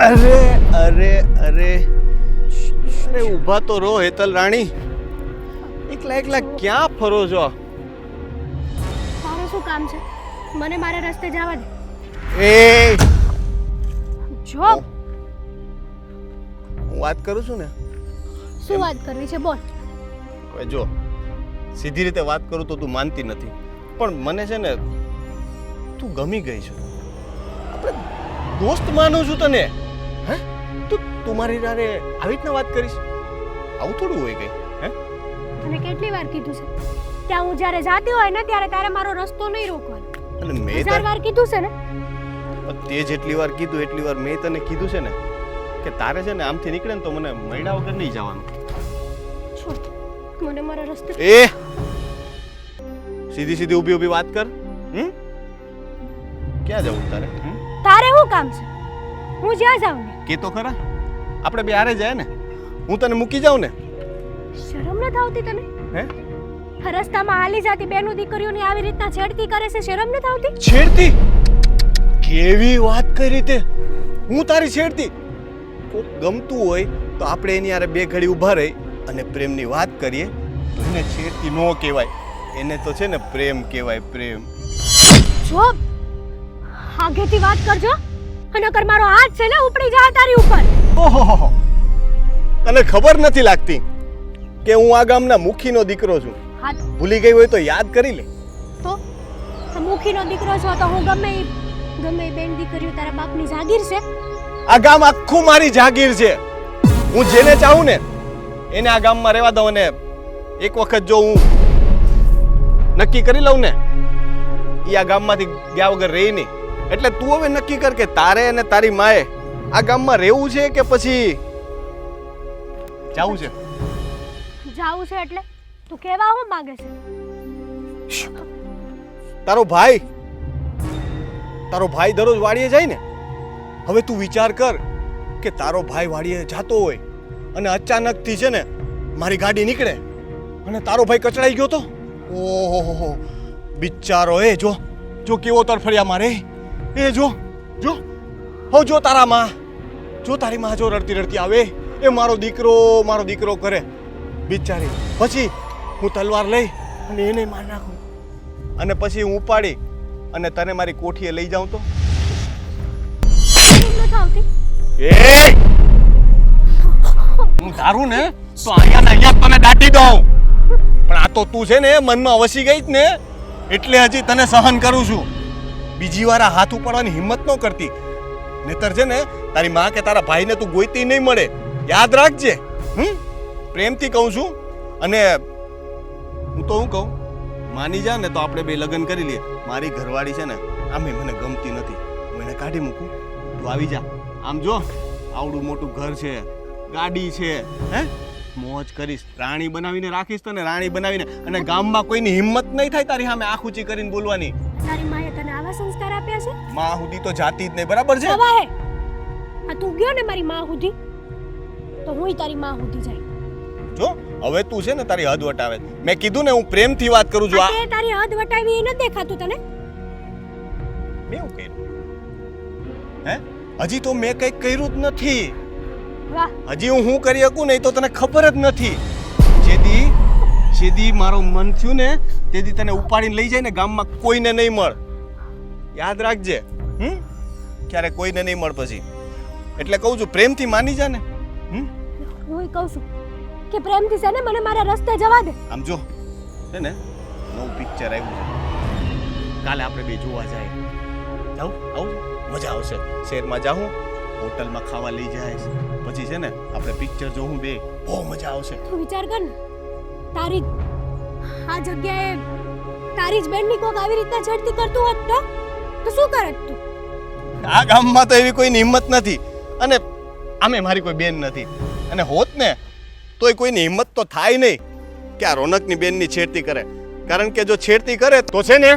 અરે અરે અરે અરે ઊભા તો રહો હેતલ રાણી. એકલા એકલા ક્યાં ફરો છો? તારું શું કામ છે? મને મારા રસ્તે જવા દે. એ જો હું વાત કરું છું ને. શું વાત કરવી છે બોલ. હવે જો સીધી રીતે વાત કરું તો તું માનતી નથી, પણ મને છે ને તું ગમી ગઈ છે. આપણે દોસ્ત માનું છું તને. હે તું મારી હારે આવી રીતના વાત કરીશ? આવું થોડું હોય કઈ? હે તને કેટલી વાર કીધું છે ત્યાં હું જ્યારે જાતી હોય ને ત્યારે તારે મારો રસ્તો નહીં રોકવાનો. અને મેં 1000 વાર કીધું છે ને. તે જેટલી વાર કીધું એટલી વાર મેં તને કીધું છે ને કે તારે છે ને આમથી નીકળે ને તો મને મળ્યા વગર નહીં જવાનું. છોડ મને મારા રસ્તે. એ સીધી સીધી ઊભી ઊભી વાત કર. ક્યાં જવું તારે? તારે શું કામ છે? હું જ્યાં જાઉં ને. કે તો ખરા આપણે બે હારે જાય ને. હું તને મૂકી જાઉં ને. શરમ નથી આવતી તને? હે રસ્તામાં હાલી જાતી બેનો દીકરીઓની આવી રીતના છેડતી કરે છે, શરમ નથી આવતી? છેડતી? કેવી વાત કરી તે? હું તારી છેડતી? કોક ગમતું હોય તો આપણે એની હારે બે ઘડી ઊભા રહી અને પ્રેમની વાત કરીએ તો એને છેડતી ન કહેવાય, એને તો છે ને પ્રેમ કહેવાય, પ્રેમ. જો આગેથી વાત કરજો અને અગર મારો હાથ છે ને ઉપડી જાય તારી ઉપર. ઓહો, તને ખબર નથી લાગતી કે હું આ ગામના મુખીનો દીકરો છું? હાથ ભૂલી ગઈ હોય તો યાદ કરી લે. તો મુખીનો દીકરો છો તો હું ગમે એ બેન દીકરીઓ તારા બાપની જાગીર છે. આ ગામ આખું મારી જાગીર છે. હું જેને ચાહું ને એને આ ગામમાં રહેવા દઉં, અને એક વખત જો હું નક્કી કરી લઉં ને એ આ ગામમાંથી ગયા વગર રહી નહીં. એટલે તું હવે નક્કી કર કે તારે અને તારી માએ આ ગામમાં રહેવું છે કે પછી જાવું છે? જાવું છે એટલે તું કેવા હું માંગે છે? તારો ભાઈ દરરોજ વાડીએ જાય ને. હવે તું વિચાર કર કે તારો ભાઈ વાડીએ જાતો હોય અને અચાનકથી છે ને મારી ગાડી નીકળે અને તારો ભાઈ કચડાઈ ગયો તો. ઓહો બિચારો. એ જો કેવો તરફડિયા મારે. એ જો તારા માં, જો તારી માં જો રડતી રડતી આવે એ મારો દીકરો કરે બિચારી. પછી હું તલવાર લઈ અને એને માર નાખું અને પછી હું ઉપાડી અને તને મારી કોઠીએ લઈ જાઉં તો? એ હું ધારું ને તો અહીંયા તને દાટી દઉં, પણ આ તો તું છે ને મનમાં વસી ગઈ જ ને એટલે હજી તને સહન કરું છું. બીજી વાર આ હાથ ઉપાડવાની હિંમત ન કરતી, નહીતર છે ને તારી માં કે તારા ભાઈને તું ગોઈતી નહીં મળે. યાદ રાખજે. પ્રેમથી કહું છું. અને હું કહું માની જા ને તો આપણે બે લગ્ન કરી લઈએ. મારી ઘરવાળી છે ને આમે મને ગમતી નથી, હું એને કાઢી મૂકું. તું આવી જા. આમ જો આવડું મોટું ઘર છે, ગાડી છે, હે મોજ કરીશ. રાણી બનાવીને રાખીશ તને, રાણી બનાવીને. અને ગામમાં કોઈની હિંમત નહીં થાય તારી સામે આંખ ઊંચી કરીને બોલવાની. તારી માએ તને આવા સંસ્કાર આપ્યા છે? માં સુધી તો જાતી જ નહીં, બરાબર છે? હવે આ તું ગયો ને મારી માં સુધી તો હું તારી માં સુધી જાય. જો હવે તું છે ને તારી હદ વટાવે. મેં કીધું ને હું પ્રેમથી વાત કરું છું. આ તારી હદ વટાવી એ ન દેખાતું તને? મેં એવું કર્યું? હે હજી તો મેં કંઈ કર્યું જ નથી. વાહ, હજી હું શું કરી શકું નહીં તો તને ખબર જ નથી. જેદી મારો મન થયું ને તેદી તને ઉપાડીને લઈ જાય ને ગામમાં કોઈને નહીં મળ. યાદ રાખજે. ક્યારે કોઈને નહીં મળ પછી. એટલે કહું છું પ્રેમથી માની જા ને. હું કહું છું કે પ્રેમથી છે ને મને મારા રસ્તે જવા દે. આમ જો છે ને નવું પિક્ચર આવ્યું છે, કાલે આપણે બે જોવા જાય. આવું મજા આવશે. શહેરમાં જાઉં, હોટલમાં ખાવા લઈ જાય, પછી છે ને આપણે પિક્ચર જોવું બે, બહુ મજા આવશે. તું વિચાર કર ને તારી આ જગ્યાએ તારી જ બેનની કોક આવી રીતના છેડતી કરતું હોત તો શું કરત તું? આ ગામમાં તો એવી કોઈની હિંમત નથી, અને આમે મારી કોઈ બેન નથી. અને હોત ને તોય કોઈની હિંમત તો થાય નહીં કે આ રોનકની બેનની છેડતી કરે. કારણ કે જો છેડતી કરે તો છે ને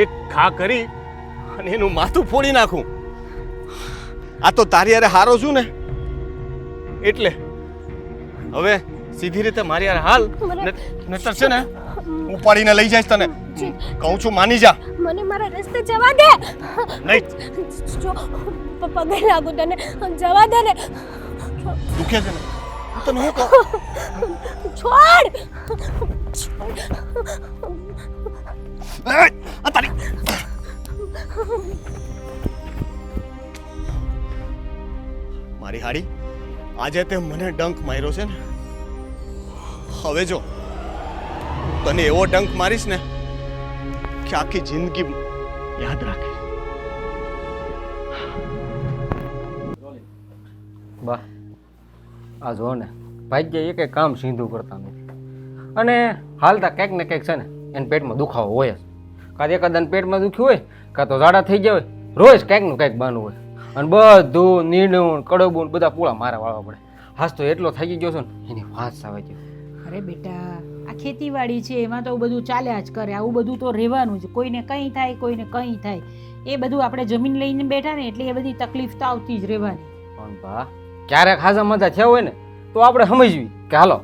એક ખા કરી અને એનું માથું ફોડી નાખું. આ તો તારી હારે હારો છું ને એટલે હવે સીધી રીતે મારી હારે હાલ, નહીતર છે ને ઉપાડીને લઈ જઈશ તને કહું છું માની જા મને મારા રસ્તે જવા દે નહીં જો પગે લાગુ તને જવા દે ને દુખે છે ને હું તને હું કહું છોડ આ તારી મારી હાડી આજે તે મને ડંક માર્યો છે ને હવે જો તને એવો ડંક મારીશ ને કે આખી જિંદગી યાદ રાખીશ બા આ જો ને ભાગ્ય એ કંઈ કામ સીધું કરતા નથી અને હાલતા કંઈક ને કંઈક છે ને એને પેટમાં દુખાવો હોય જ કાં એકાદાને પેટમાં દુખ્યું હોય કાં તો ઝાડા થઈ ગયા હોય રોજ કંઈકનું કંઈક બાનું હોય અને બધું નીણું કડબું બધા પૂળા મારા વાળવા પડે હાસ તો એટલો થઈ ગયો છે ને એની વાત આવે છે. અરે બેટા આ ખેતીવાડી છે એમાં તો બધું ચાલ્યા જ કરે આવું બધું તો રહેવાનું જ કોઈને કંઈ થાય કોઈને કંઈ થાય એ બધું આપણે જમીન લઈને બેઠા ને એટલે એ બધી તકલીફ તો આવતી જ રહેવાની. પણ બા ક્યારેક હાજા મજા થયા હોય ને તો આપણે સમજવી કે હાલો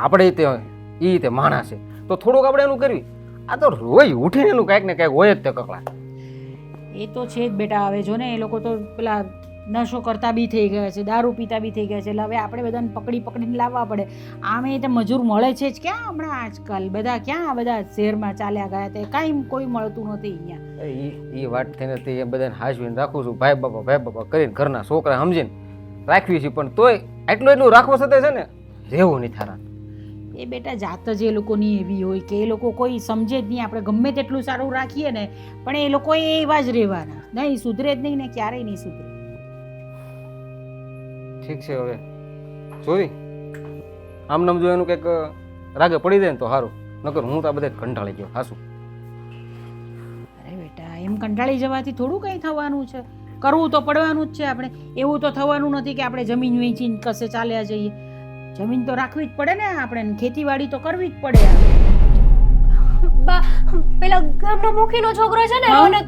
આપણે તે એ રીતે માણસ છે તો થોડુંક આપણે એનું કરવી આ તો રોજ ઉઠીને એનું કાંઈક ને કાંઈક હોય જ તે કકડા. એ તો છે જ બેટા હવે જો ને એ લોકો તો પેલા નશો કરતા બી થઈ ગયા છે દારૂ પીતા બી થઈ ગયા છે એટલે હવે આપણે બધાને પકડીને લાવવા પડે આમે તે મજૂર મળે છે જ ક્યાં હમણાં આજકાલ બધા ક્યાં બધા શહેરમાં ચાલ્યા ગયા તે કાંઈ કોઈ મળતું નથી અહીંયા. એ વાત થઈને તે એ બધાને હાજવીને રાખું છું ભાઈ બાપા કરીને ઘરના છોકરા સમજીને રાખવી છે પણ તોય એટલું રાખવો છતાં છે ને રહેવું નહીં થારા. એ બેટા જાત જ એ લોકોની એવી હોય કે એ લોકો કોઈ સમજે જ નહીં આપણે ગમે તેટલું સારું રાખીએ ને પણ એ લોકો એવા જ રહેવાના નહીં સુધરે જ નહીં ને ક્યારેય નહીં સુધરે. ઠીક છે હવે જોઈ આમ નામ જો એનું કંઈક રાગે પડી જાય ને તો સારું નકર હું તો આ બધા કંટાળી ગયો હાસું. અરે બેટા એમ કંટાળી જવાથી થોડું કંઈ થવાનું છે કરવું તો પડવાનું જ છે આપણે એવું તો થવાનું નથી કે આપણે જમીન વેચીને કશે ચાલ્યા જઈએ જમીન તો રાખવી જ પડે ને આપણે ખેતીવાડી તો કરવી જ પડે. બા પેલા ગામનો મુખીનો છોકરો છે ને રોનક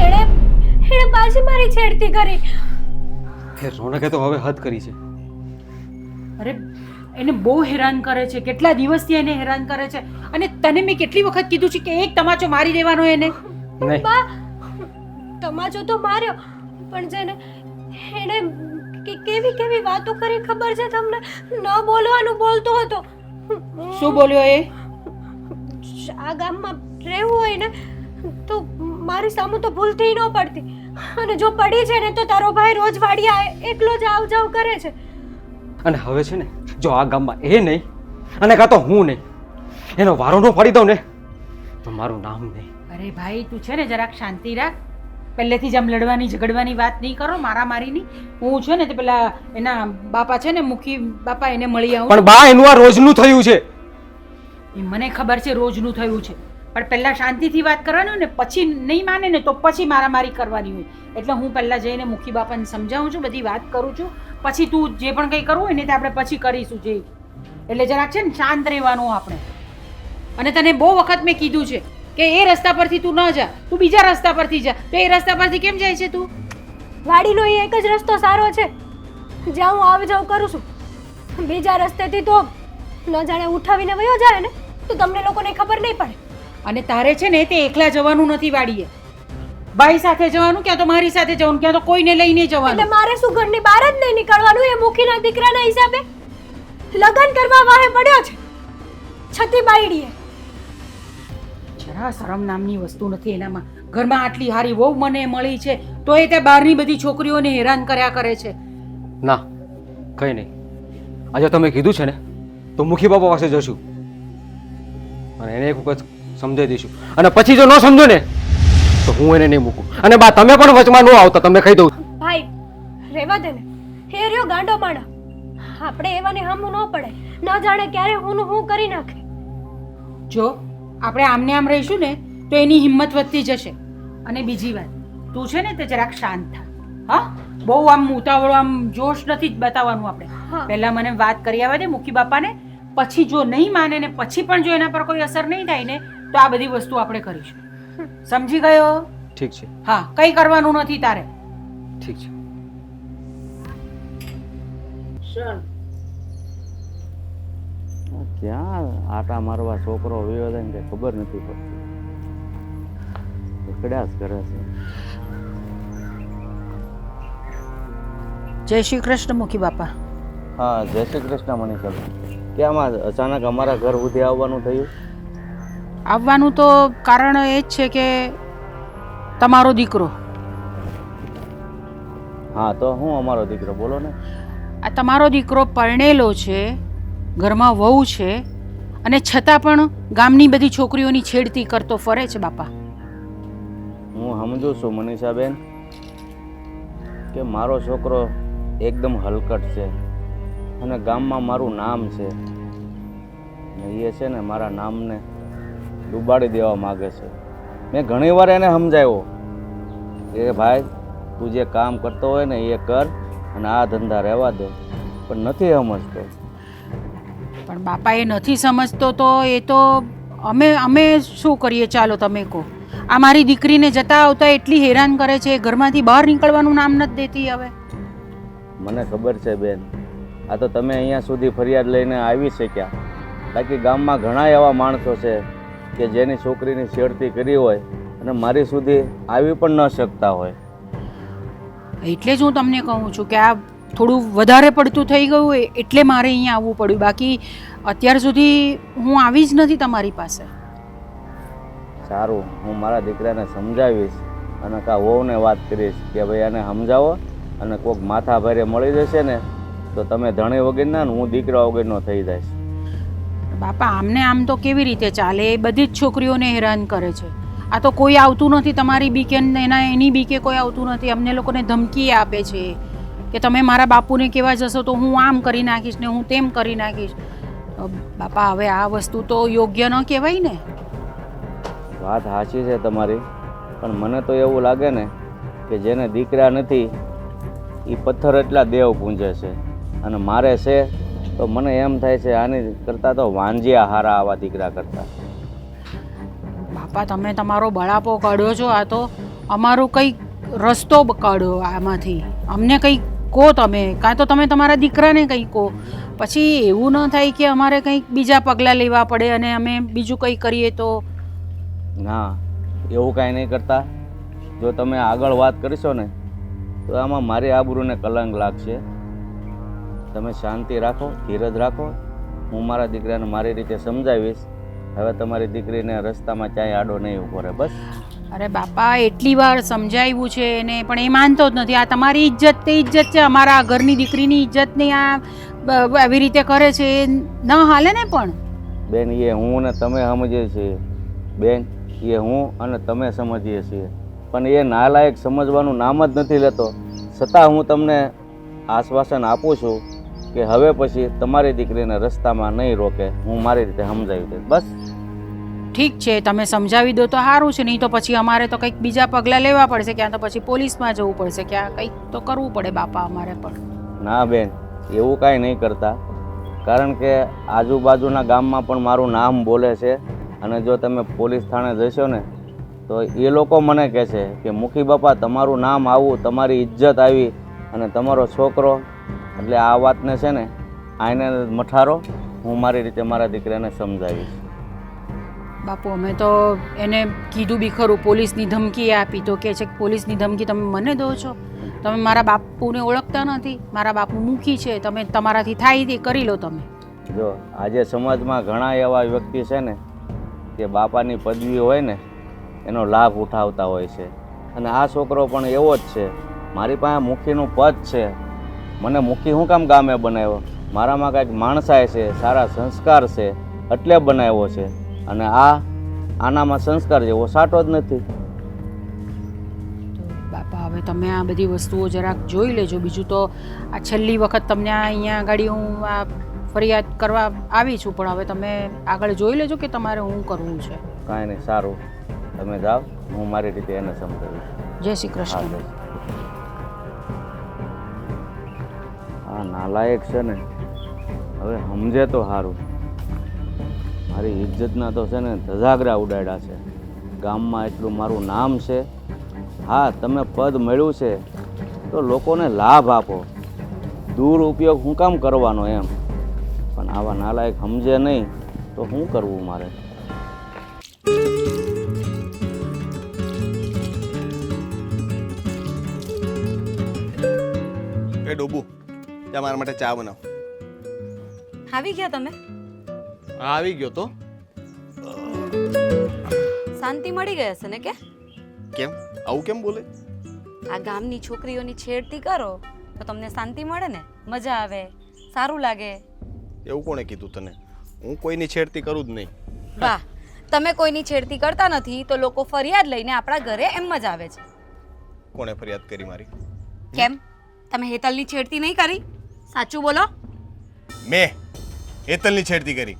એણે પાછી મારી છેડતી કરી. રોનકે તો હવે હદ કરી છે. અરે એને બહુ હેરાન કરે છે કેટલા દિવસથી એને હેરાન કરે છે અને તને મેં કેટલી વખત કીધું છે કે એક તમાચો મારી દેવાનો એને. નહીં બા તમાચો તો માર્યો પણ છે ને એને કેવી વાતો કરી ખબર છે તમને ન બોલવાનું બોલતો હતો. શું બોલ્યો એ? આ ગામમાં રહેવું હોય ને તો મારી સામું તો ભૂલતી ન પડતી અને જો પડી છે ને તો તારો ભાઈ રોજ વાડિયા એકલો જ આવ જાવ કરે છે. અને હવે છે ને જો આ ગામમાં એ નહીં અને કાં તો હું નહીં એનો વારો ન પાડી દઉં ને તો મારું નામ નહીં. અરે ભાઈ તું છે ને જરાક શાંતિ રાખ પહેલેથી જ આમ લડવાની ઝઘડવાની વાત નહીં કરો મારામારીની. હું છે ને તે પેલા એના બાપા છે ને મુખી બાપા એને મળી આવું. પણ બા એનું આ રોજનું થયું છે. એ મને ખબર છે રોજનું થયું છે પણ પહેલાં શાંતિથી વાત કરવાની ને પછી નહીં માને ને તો પછી મારામારી કરવાની હોય એટલે હું પહેલાં જઈને મુખી બાપાને સમજાવું છું બધી વાત કરું છું પછી તું જે પણ કંઈ કરવું હોય ને તે આપણે પછી કરીશું જે એટલે જરાક છે ને શાંત રહેવાનું આપણે. અને તને બહુ વખત મેં કીધું છે કે એ રસ્તા પરથી તું ન જા તું બીજા રસ્તા પરથી જા તો એ રસ્તા પરથી કેમ જાય છે તું? વાડીનો એ એક જ રસ્તો સારો છે જ્યાં હું આવ જાવ કરું છું બીજા રસ્તેથી તો ન જાણે ઉઠાવીને વયો જાય ને તો તમને લોકોને ખબર નહીં પડે. અને તારે છે ને તે એકલા જવાનું નથી વાડીએ ભાઈ સાથે જવાનું ક્યાં તો મારી સાથે જવાનું ક્યાં તો કોઈને લઈને એટલે જવાનું. મારે શું ઘરની બહાર જ નહીં નીકળવાનું એ મુખીના દીકરાના હિસાબે લગ્ન કરવા વાહે પડ્યો છે છતી બાયડીએ. જરા શરમ નામની વસ્તુ નથી એનામાં. ઘરમાં આટલી હારી વહુ મને મળી છે તો એ તે બહારની બધી છોકરીઓને હેરાન કર્યા કરે છે. ના કંઈ નહીં આજે તમે કીધું છે ને તો મુખી બાપા પાસે જશું અને એને એક વખત સમજાવી દઈશું અને પછી જો ન સમજો ને તો હું એને નહીં મૂકું. અને બા તમે પણ વચમાં ન આવતા તમે કહી દઉં. ભાઈ રેવા દે ને હે રહ્યો ગાંડો માણા આપણે એવાને હામું ન પડે ન જાણે ક્યારે હું કરી નાખે. જો આપણે આમને આમ રહીશું ને તો એની હિંમત વધતી જશે. અને બીજી વાત તું છે ને તે જરાક શાંત થા હા બહુ આમ ઉતાવળો આમ જોશ નથી જ બતાવવાનું આપણે. હા. પહેલા મને વાત કરી આવવા દે મુખી બાપાને પછી જો નહીં માને ને પછી પણ જો એના પર કોઈ અસર નહીં થાય ને તો આ બધી વસ્તુ આપણે કરીશું. સમજી ગયો? ઠીક છે હા કંઈ કરવાનું નથી તારે. ઠીક છે. ક્યાં આટા મારવા છોકરો વયો જાય ને કંઈ ખબર નથી પડતી. એકડ્યા જ કરે છે. જય શ્રી કૃષ્ણ મુખી બાપા. હા, જય શ્રી કૃષ્ણ મનીષાબેન. કેમ આ અચાનક અમારા ઘર સુધી આવવાનું થયું? આવવાનું તો કારણ એ જ છે કે તમારો દીકરો, હા, તો હું અમારો દીકરો બોલો ને. આ તમારો દીકરો પરણેલો છે, ઘરમાં વહુ છે, અને છતાં પણ ગામની બધી છોકરીઓની છેડતી કરતો ફરે છે બાપા. હું સમજુ છું મનીષાબેન કે મારો છોકરો એકદમ હલકટ છે અને ગામમાં મારું નામ છે ને એ છે ને મારા નામને ડૂબાડી દેવા માગે છે. મેં ઘણી વાર એને સમજાવ્યો કે ભાઈ તું જે કામ કરતો હોય ને એ કર અને આ ધંધા રહેવા દે, પણ નથી સમજતો. પણ બાપા એ નથી સમજતો તો એ તો અમે શું કરીએ? ચાલો તમે કહો. આ મારી દીકરીને જતા આવતા એટલી હેરાન કરે છે, ઘરમાંથી બહાર નીકળવાનું નામ નથી દેતી. હવે મને ખબર છે બેન, આ તો તમે અહીંયા સુધી ફરિયાદ લઈને આવી શક્યા, બાકી ગામમાં ઘણા એવા માણસો છે કે જેની છોકરીની છેડતી કરી હોય અને મારી સુધી આવી પણ ન શકતા હોય. એટલે જ હું તમને કહું છું કે આ થોડું વધારે પડતું થઈ ગયું હોય એટલે મારે અહીંયા આવવું પડ્યું. બાકી અત્યાર સુધી હું આવી જ નથી તમારી પાસે. સારું, હું મારા દીકરાને સમજાવીશ અને કાં વહુને વાત કરીશ કે ભાઈ આને સમજાવો, અને કોઈક માથા ભારે મળી જશે ને તો તમે ધણી વગરના ને હું દીકરા વગરનો થઈ જઈશ. બાપા આમને આમ તો કેવી રીતે ચાલે? એ બધી જ છોકરીઓને હેરાન કરે છે. આ તો કોઈ આવતું નથી તમારી બીકે, એની બીકે કોઈ આવતું નથી. અમને લોકોને ધમકી આપે છે કે તમે મારા બાપુને કહેવા જશો તો હું આમ કરી નાખીશ ને હું તેમ કરી નાખીશ. બાપા હવે આ વસ્તુ તો યોગ્ય ન કહેવાય ને. વાત સાચી છે તમારી, પણ મને તો એવું લાગે ને કે જેને દીકરા નથી એ પથ્થર એટલા દેવ પૂંજે છે, અને મારે છે તો મને એમ થાય છે આની કરતાં તો વાંજિયા હારા આવા દીકરા કરતા. બાપા તમે તમારો બળાપો કાઢો છો, આ તો અમારો કંઈક રસ્તો કાઢો આમાંથી. અમને કંઈક કહો તમે, કાં તો તમે તમારા દીકરાને કંઈક કહો. પછી એવું ન થાય કે અમારે કંઈક બીજા પગલાં લેવા પડે અને અમે બીજું કંઈ કરીએ તો. ના, એવું કાંઈ નહીં કરતા. જો તમે આગળ વાત કરશો ને તો આમાં મારી આબરૂને કલંક લાગશે. તમે શાંતિ રાખો, ધીરજ રાખો. હું મારા દીકરાને મારી રીતે સમજાવીશ. હવે તમારી દીકરીને રસ્તામાં ચાય આડો નહીં ઊભો રહે, બસ. અરે બાપા એટલી વાર સમજાવ્યું છે એને, પણ એ માનતો જ નથી. આ તમારી ઇજ્જત તે ઇજ્જત છે, અમારા ઘરની દીકરીની ઇજ્જતની આ આવી રીતે કરે છે એ ન હાલે ને. પણ બેન એ હું ને તમે સમજીએ છીએ બેન, એ હું અને તમે સમજીએ છીએ, પણ એ નાલાયક સમજવાનું નામ જ નથી લેતો. છતાં હું તમને આશ્વાસન આપું છું કે હવે પછી તમારી દીકરીને રસ્તામાં નહીં રોકે. હું મારી રીતે સમજાવી દઈશ, બસ. ઠીક છે, તમે સમજાવી દો તો સારું છે. નહીં તો પછી અમારે તો કંઈક બીજા પગલાં લેવા પડશે, ક્યાં તો પછી પોલીસમાં જવું પડશે, ક્યાં કંઈક તો કરવું પડે બાપા અમારે પણ. ના બેન, એવું કાંઈ નહીં કરતા, કારણ કે આજુબાજુના ગામમાં પણ મારું નામ બોલે છે. અને જો તમે પોલીસ થાણે જશો ને તો એ લોકો મને કહે છે કે મુખી બાપા તમારું નામ આવું, તમારી ઇજ્જત આવી, અને તમારો છોકરો, એટલે આ વાતને છે ને આઈને મઠારો. હું મારી રીતે મારા દીકરાને સમજાવીશ. બાપુ અમે તો એને કીધું બી ખરું, પોલીસની ધમકી આપી તો કહે છે કે પોલીસની ધમકી તમે મને દો છો? તમે મારા બાપુને ઓળખતા નથી. મારા બાપુ મુખી છે, તમે તમારાથી થાય તે કરી લો તમે. જો આજે સમાજમાં ઘણા એવા વ્યક્તિ છે ને કે બાપાની પદવી હોય ને એનો લાભ ઉઠાવતા હોય છે, અને આ છોકરો પણ એવો જ છે. મારી પાસે મુખીનું પદ છે, મને મુખી હું કામ ગામે બનાવ્યો? મારામાં કાંઈક માણસાઈ છે, સારા સંસ્કાર છે એટલે બનાવ્યો છે, અને આનામાં સંસ્કાર જેવો સાટો જ નથી. બાપા હવે તમે આ બધી વસ્તુઓ જરાક જોઈ લેજો. બીજું તો આ છેલ્લી વખત તમને અહીંયા આગળ હું આ ફરિયાદ કરવા આવી છું, પણ હવે તમે આગળ જોઈ લેજો કે તમારે શું કરવું છે. કાંઈ નહીં, સારું, તમે જાઓ, હું મારી રીતે એને સમજાવીશ. જય શ્રી કૃષ્ણ. આ નાલાયક છે ને હવે સમજે તો સારું. મારી ઇજ્જતના તો છે ને ધજાગરા ઉડાડ્યા છે. ગામમાં એટલું મારું નામ છે. હા, તમે પદ મળ્યું છે તો લોકોને લાભ આપો, દુરુપયોગ હું કામ કરવાનો એમ. પણ પણ આવા નાલાયક સમજે નહીં તો શું કરવું મારે? એ ડોબુ જા મારા માટે ચા બનાવ. આવી ગયા તમે? હા આવી ગયો તો. શાંતિ મળી ગઈ હશે ને કે? કેમ આવું કેમ બોલે? આ ગામની છોકરીઓની છેડતી કરો તો તમને શાંતિ મળે ને, મજા આવે, સારું લાગે. એવું કોણે કીધું તને? હું કોઈની છેડતી કરું જ નહીં. વાહ, તમે કોઈની છેડતી કરતા નથી તો લોકો ફરિયાદ લઈને આપણા ઘરે એમ જ આવે છે. કોણે ફરિયાદ કરી મારી? કેમ, તમે હેતલની છેડતી નહીં કરી? સાચું બોલો. મેં હેતલની છેડતી કરી?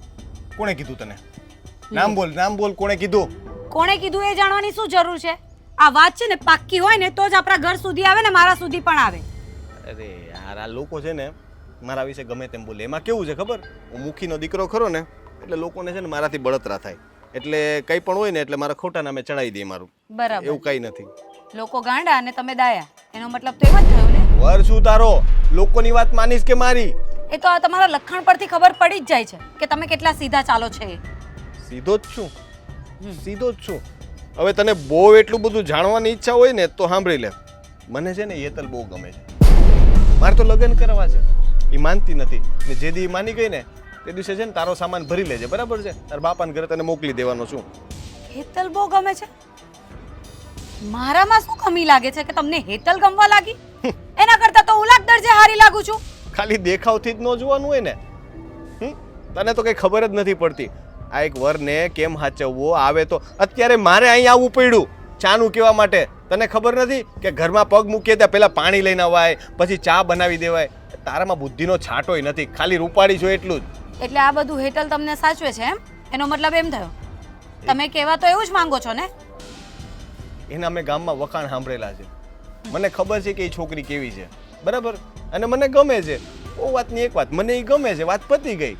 કોણે કીધું તને? નામ બોલ કોણે કીધું? કોણે કીધું એ જાણવાની શું જરૂર છે? આ વાત છે ને પાક્કી હોય ને તો જ આપણા ઘર સુધી આવે ને મારા સુધી પણ આવે. અરે યાર આ લોકો છે ને મારા વિશે ગમે તેમ બોલે. એમાં કેવું છે ખબર? હું મુખીનો દીકરો ખરો ને એટલે લોકોને છે ને મારાથી બળતરા થાય. એટલે કંઈ પણ હોય ને એટલે મારા ખોટા નામે ચડાવી દે મારું. બરાબર. એવું કંઈ નથી. લોકો ગાંડા અને તમે દાયા, એનો મતલબ તો એમ જ થયો ને. વર શું તારો? લોકોની વાત માનીશ કે મારી? એ તો આ તમારા લખાણ પરથી ખબર પડી જ જાય છે કે તમે કેટલા સીધા ચાલો છે. સીધો જ છું, સીધો જ છું. હવે તને બહુ એટલું બધું જાણવાની ઈચ્છા હોય ને તો સાંભળી લે. મને છે ને હેતલ બહુ ગમે છે. મારે તો લગ્ન કરવા છે. એ માનતી નથી ને જે દી માની ગઈ ને તે દિવસે છે ને તારો સામાન ભરી લેજે, બરાબર છે? તારા બાપાને ઘરે તને મોકલી દેવાનો છું. હેતલ બહુ ગમે છે? મારામાં શું કમી લાગે છે કે તમને હેતલ ગમવા લાગી? એના કરતા તો ઉલાક દરજે હારી લાગુ છું. ખાલી દેખાવથી જ ન જોવાનું હોય ને. તને તો કઈ ખબર જ નથી પડતી. આ એક વરને કેમ હાચવવો આવે તો અત્યારે મારે અહીં આવવું પડ્યું ચાનું કહેવા માટે. તને ખબર નથી કે ઘરમાં પગ મૂકીએ ત્યાં પહેલા પાણી લઈને અવાય, પછી ચા બનાવી દેવાય. તારામાં બુદ્ધિનો છાંટોય નથી, ખાલી રૂપાળી છો એટલું જ. એટલે આ બધું હેતલ તમને સાચવે છે એમ? એનો મતલબ એમ થયો તમે કહેવા તો એવું જ માંગો છો ને? એના મેં ગામમાં વખાણ સાંભળેલા છે. મને ખબર છે કે એ છોકરી કેવી છે, બરાબર? અને મને ગમે છે. ઓ વાતની એક વાત, મને એ ગમે છે, વાત પતી ગઈ.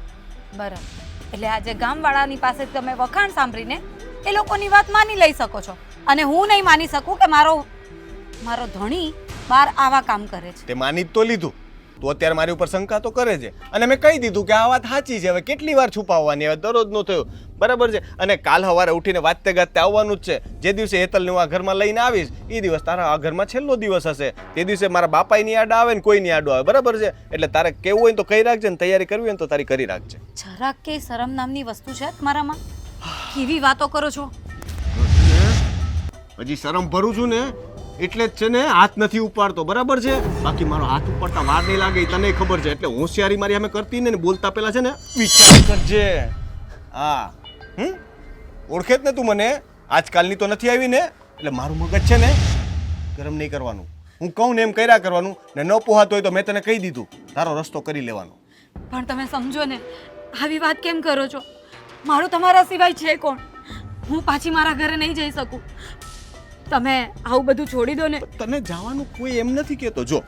બરાબર. એટલે આજે ગામવાળાની પાસે તમે વખાણ સાંભળીને એ લોકોની વાત માની લઈ શકો છો અને હું નહીં માની શકું કે મારો ધણી બહાર આવા કામ કરે છે. તે માની જ તો લીધું. તું અત્યારે મારી ઉપર શંકા તો કરે છે અને મેં કહી દીધું કે આ વાત સાચી છે. હવે કેટલી વાર છુપાવવાની? હવે દરરોજનું થયું, બરાબર છે? અને કાલ સવારે ઉઠીને વાતે ગાતે આવવાનું જ છે. જે દિવસે હેતલને હું આ ઘરમાં લઈને આવીશ એ દિવસ તારા આ ઘરમાં છેલ્લો દિવસ હશે. તે દિવસે મારા બાપાની આડ આવે ને કોઈની આડો આવે, બરાબર છે? એટલે તારે કેવું હોય તો કહી રાખજે ને તૈયારી કરવી હોય તો તારી કરી રાખજે. જરાક કે શરમ નામની વસ્તુ છે તમારામાં? કેવી વાતો કરો છો? હજી શરમ ભરું છું ને એટલે જ છે ને હાથ નથી ઉપાડતો, બરાબર છે? બાકી મારો હાથ ઉપાડતા વાર નહીં લાગે તને ખબર છે. એટલે હોશિયારી મારી અમે કરતી ને બોલતા પેલા છે ને વિચાર કરજે. હા ઓળખે જ ને તું મને? આજકાલની તો નથી આવી ને એટલે મારું મગજ છે ને ગરમ નહીં કરવાનું. હું કહું ને એમ કર્યા કરવાનું ને ન પોહાતો હોય તો મેં તને કહી દીધું તારો રસ્તો કરી લેવાનો. પણ તમે સમજો ને, આવી વાત કેમ કરો છો? મારું તમારા સિવાય છે કોણ? હું પાછી મારા ઘરે નહીં જઈ શકું. તમે આવું બધું છોડી દો ને. તને જવાનું કોઈ એમ નથી કહેતો. જો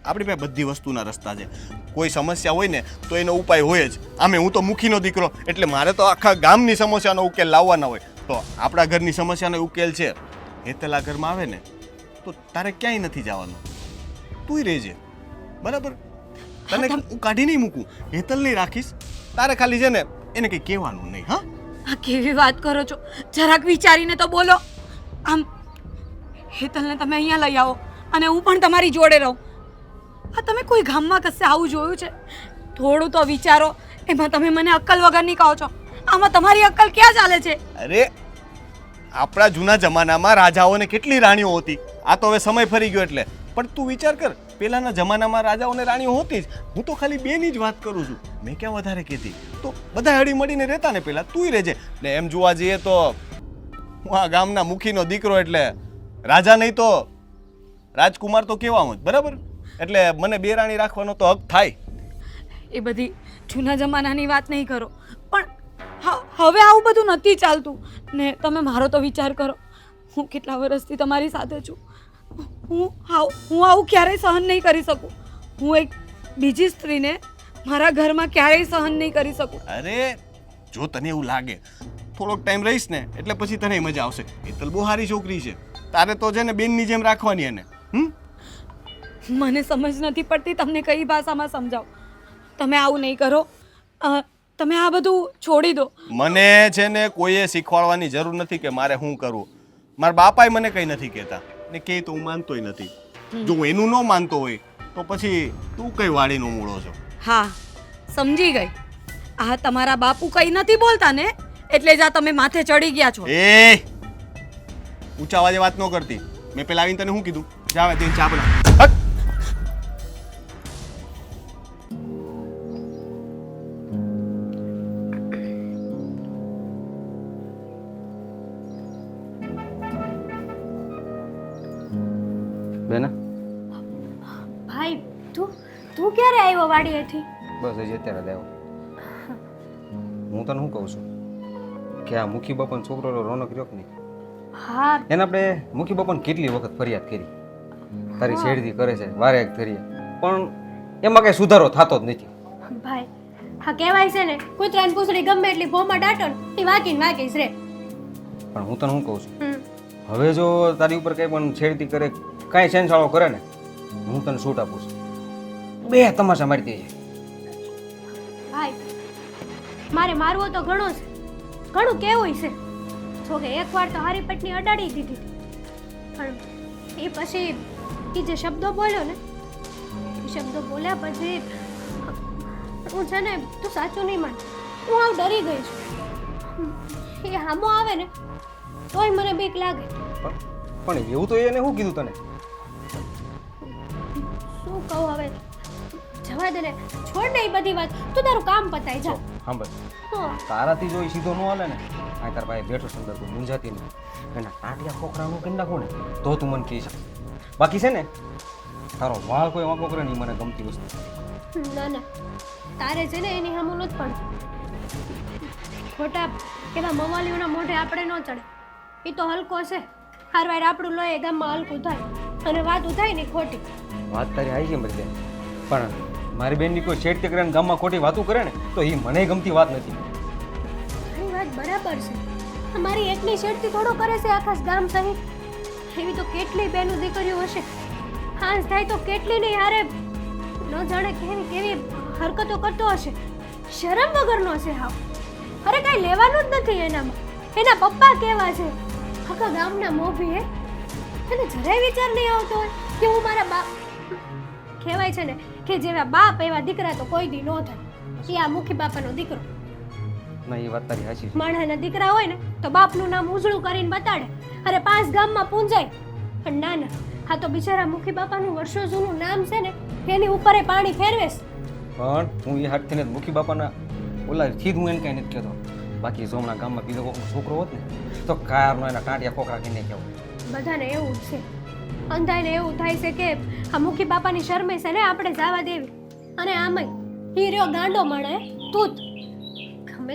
આપણી પાસે બધી વસ્તુના રસ્તા છે. કોઈ સમસ્યા હોય ને તો એનો ઉપાય હોય જ. આમે હું તો મુખીનો દીકરો એટલે મારે તો આખા ગામની સમસ્યાનો ઉકેલ લાવવાનો હોય. તો આપણા ઘરની સમસ્યાનો ઉકેલ છે. હેતલ આ ઘરમાં આવે ને તો તારે ક્યાંય નથી જવાનું. તુંય રહેજે, બરાબર? તને હું કાઢી નહીં મૂકું, હેતલ નહીં રાખીશ. તારે ખાલી છે ને એને કંઈ કહેવાનું નહીં. હા આ કેવી વાત કરો છો? જરાક વિચારીને તો બોલો. આમ હેતલને તમે અહીંયા લઈ આવો અને હું પણ તમારી જોડે રહું. આ તમે કોઈ ગામમાં કશે આવું જોયું છે? થોડું તો વિચારો. એમાં તમે મને અક્કલ વગરની કહો છો. આમાં તમારી અક્કલ ક્યાં ચાલે છે? અરે આપણા જૂના જમાનામાં રાજાઓને કેટલી રાણીઓ હતી. આ તો હવે સમય ફરી ગયો એટલે. પણ તું વિચાર કર, પહેલાના જમાનામાં રાજાઓને રાણીઓ હોતી જ. હું તો ખાલી બેની જ વાત કરું છું. મેં ક્યાં વધારે કહેતી. તો બધા હળી મળીને રહેતા ને પહેલા. તુંય રહેજે ને. એમ જોવા જઈએ તો હું આ ગામના મુખીનો દીકરો એટલે રાજા નહીં તો રાજકુમાર તો કહેવામાં જ, બરાબર? એટલે મને બે રાણી રાખવાનો તો હક થાય. એ બધી જૂના જમાનાની વાત નહીં કરો. પણ હવે આવું બધું નથી ચાલતું ને. તમે મારો તો વિચાર કરો. હું કેટલા વર્ષથી તમારી સાથે છું. હું આવું ક્યારેય સહન નહીં કરી શકું. હું એક બીજી સ્ત્રીને મારા ઘરમાં ક્યારેય સહન નહીં કરી શકું. અરે જો તને એવું લાગે થોડોક ટાઈમ રહીશ ને એટલે પછી તને મજા આવશે. હેતલ બહુ સારી છોકરી છે. તારે તો છે ને બેનની જેમ રાખવાની એને. મને સમજ નથી પડતી તમને કઈ ભાષામાં સમજાવ. તમે આવું નહીં કરો. તમે આ બધું છોડી દો. મને છે ને કોઈએ શીખવાડવાની જરૂર નથી કે મારે શું કરવું. મારા બાપાએ મને કંઈ નથી કહેતા ને કે તો હું માનતોય નથી. જો હું એનું ન માનતો હોય તો પછી તું કઈ વાડીનો મૂળો છો. હા, સમજી ગઈ. આ તમારા બાપુ કંઈ નથી બોલતા ને, એટલે જ આ તમે માથે ચડી ગયા છો. એ ઊંચા અવાજે વાત ન કરતી. મેં પેલા આવીને તને શું કીધું? જા હવે ચા બના. બેન ભાઈ તું ક્યારે આવ્યો વાડીએથી? બસ હજી અત્યારે જ આવ્યો. હું તને શું કહું છું કે આ મુખી બાપાનો છોકરો રોનક રહ્યો કે નહીં, હા એને આપણે મુખી બાપાને કેટલી વખત ફરિયાદ કરી, તારી છેડતી કરે છે વારે એક ધરીએ, પણ એમાં કઈ સુધારો થતો જ નથી. ભાઈ હા કહેવાય છે ને, કૂતરાની પૂંછડી ગમે એટલી ભોમાં દાટો ને એ વાકીને વાકીશ રે. પણ હું તને શું કહું છું, હમ. હવે જો તારી ઉપર કંઈ પણ છેડતી કરે, કાંઈ છેનછાળો કરે ને, હું તને છૂટ આપું છું. બે તમાશા મારી દઈએ. ભાઈ મારે મારવો તો ઘણો છે, ઘણું કેવું છે. જો કે એકવાર તો હારી પટની અડાડી દીધી હતી, પણ એ પછી એ જે શબ્દો બોલ્યો ને, એ શબ્દો બોલ્યા પછી હું છે ને, તું સાચું નહીં માન, હું આવ ડરી ગઈ છું. એ હામો આવે ને તોય મને બીક લાગે. પણ એવું તો એને શું કીધું તને? શું કહું હવે, જવા દે ને, છોડ ને એ બધી વાત, તું તારું કામ પતાય જા. સાંભળ, હા તારાથી જો એ સીધો ન હાલે ને, આ તારા ભાઈ બેઠો સુંદર તું મૂંઝાતી ને એના ટાંટિયા ખોખરાનું કરી નાખું ને તો તું મને કહી શકે. બાકી છે ને તારો વાળ કોઈ વાંકો કરે ને એ મને ગમતી વસ્તુ. ના ના, તારે છે ને એની સામું નથી પડતું. ખોટા એવા મવાલીઓના મોઢે આપણે ન ચડે. એ તો હલકો છે, હારવાર આપણું લોહી ગામમાં હલકું થાય અને વાત થાય ને ખોટી. વાત તારી આવી છે બધી, પણ મારી બેનની કોઈ છેડતી કરે ને ગામમાં ખોટી વાતું કરે ને તો એ મને ગમતી વાત નથી. તારી વાત બરાબર છે, અમારી એકની છેડતી થોડો કરે છે આખા ગામ સહિત. એવી તો કેટલી બેનું દીકરીઓ હશે, હાંસ થાય તો કેટલી નહીં હારે ન જાણે કેવી કેવી હરકતો કરતો હશે. શરમ વગરનો છે હાવ. અરે કાંઈ લેવાનું જ નથી એનામાં. એના પપ્પા કેવા છે, આખા ગામના મોભી હે. એને જરાય વિચાર નહીં આવતો હોય કે હું મારા બાપ, કહેવાય છે ને કે જેવા બાપ એવા દીકરા તો કોઈ દી ન થાય. એ આ મુખી બાપાનો દીકરો. ના એ વાત તારી સાચી છે. માણસના દીકરા હોય ને તો બાપનું નામ ઉજળું કરીને બતાડે, અરે 5 ગામમાં પૂંજાય. પણ ના ના, આ તો બિચારા મુખી બાપાનું વર્ષો જૂનું નામ છે ને, એની ઉપર પાણી ફેરવેશ. પણ હું એ હાથથી ને મુખી બાપાના ઓલા થી હું એને કાંઈ નથી કહેતો. બાકી જો હમણાં ગામમાં બીજો કોઈનો છોકરો હોત ને તો કારનો એના ટાંટિયા ખોખરા કરીને કહેવું. બધાને એવું જ છે, અંધાઈને એવું થાય છે કે આ મુખી બાપાની શરમે છે ને આપણે જવા દેવી. અને આમાંય ઈ રહ્યો ગાંડો મળે તું ગમે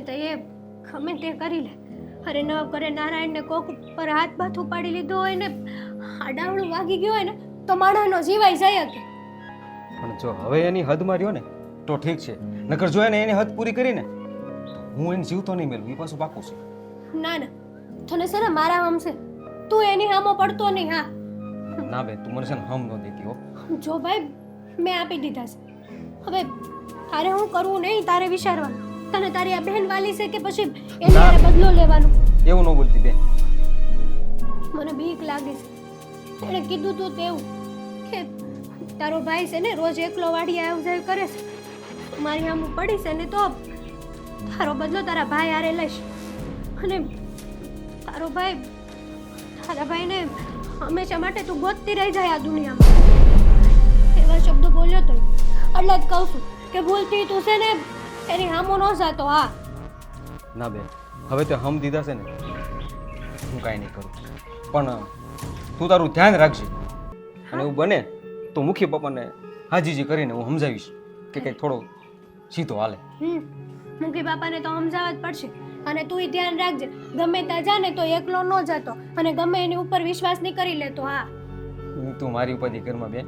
તે કરી લે. અરે ન કરે નારાયણને કોક પર હાથ બાથ ઉપાડી લીધો હોય ને આડાવડું વાગી ગયો હોય ને તો માણસનો જીવાઈ જાય કે. પણ જો હવે એની હદમાં રહ્યો ને તો ઠીક છે, નકર જો એને એની હદ પૂરી કરીને હું એને જીવતો નહીં મેળવું, એ પાછું પાકું છે. ના ના, તને છે ને મારા હમ છે, તું એની હામો પડતો નહીં. હા ના બે, તું મને છે ને હમ ન દેતી હો. જો ભાઈ મેં આપી દીધા છે, હવે તારે હું કરવું નહીં તારે વિચારવાનું. તને તારી આ બહેન વાલી છે કે પછી એની હારે બદલો લેવાનું? એવું ન બોલતી બેન. મને બીક લાગે છે. એણે કીધું તું તેવું કે તારો ભાઈ છે ને રોજ એકલો વાડીએ આવ જાય કરે છે, મારી સામું પડી છે ને તો તારો બદલો તારા ભાઈ હારે લઈશ. અને તારા ભાઈને હંમેશા માટે તું ગોતતી રહી જાય આ દુનિયામાં. એવા શબ્દો બોલ્યો તો એટલે જ કહું છું કે ભૂલતી તું છે ને એની હામો ન જાતો. હા ના બેન, હવે તે હમ દીધા છે ને હું કાંઈ નહીં કરું, પણ તું તારું ધ્યાન રાખજે. અને એવું બને તો મુખી પપ્પાને હાજીજી કરીને હું સમજાવીશ કે કંઈક થોડો સીધો હાલે. મુખી બાપાને તો સમજાવવા જ પડશે. અને તું ધ્યાન રાખજે, ગમે ત્યાં જા ને તો એકલો ન જતો અને ગમે એની ઉપર વિશ્વાસ નહીં કરી લેતો. હા તું મારી ઉપાધિ ઘરમાં બેન,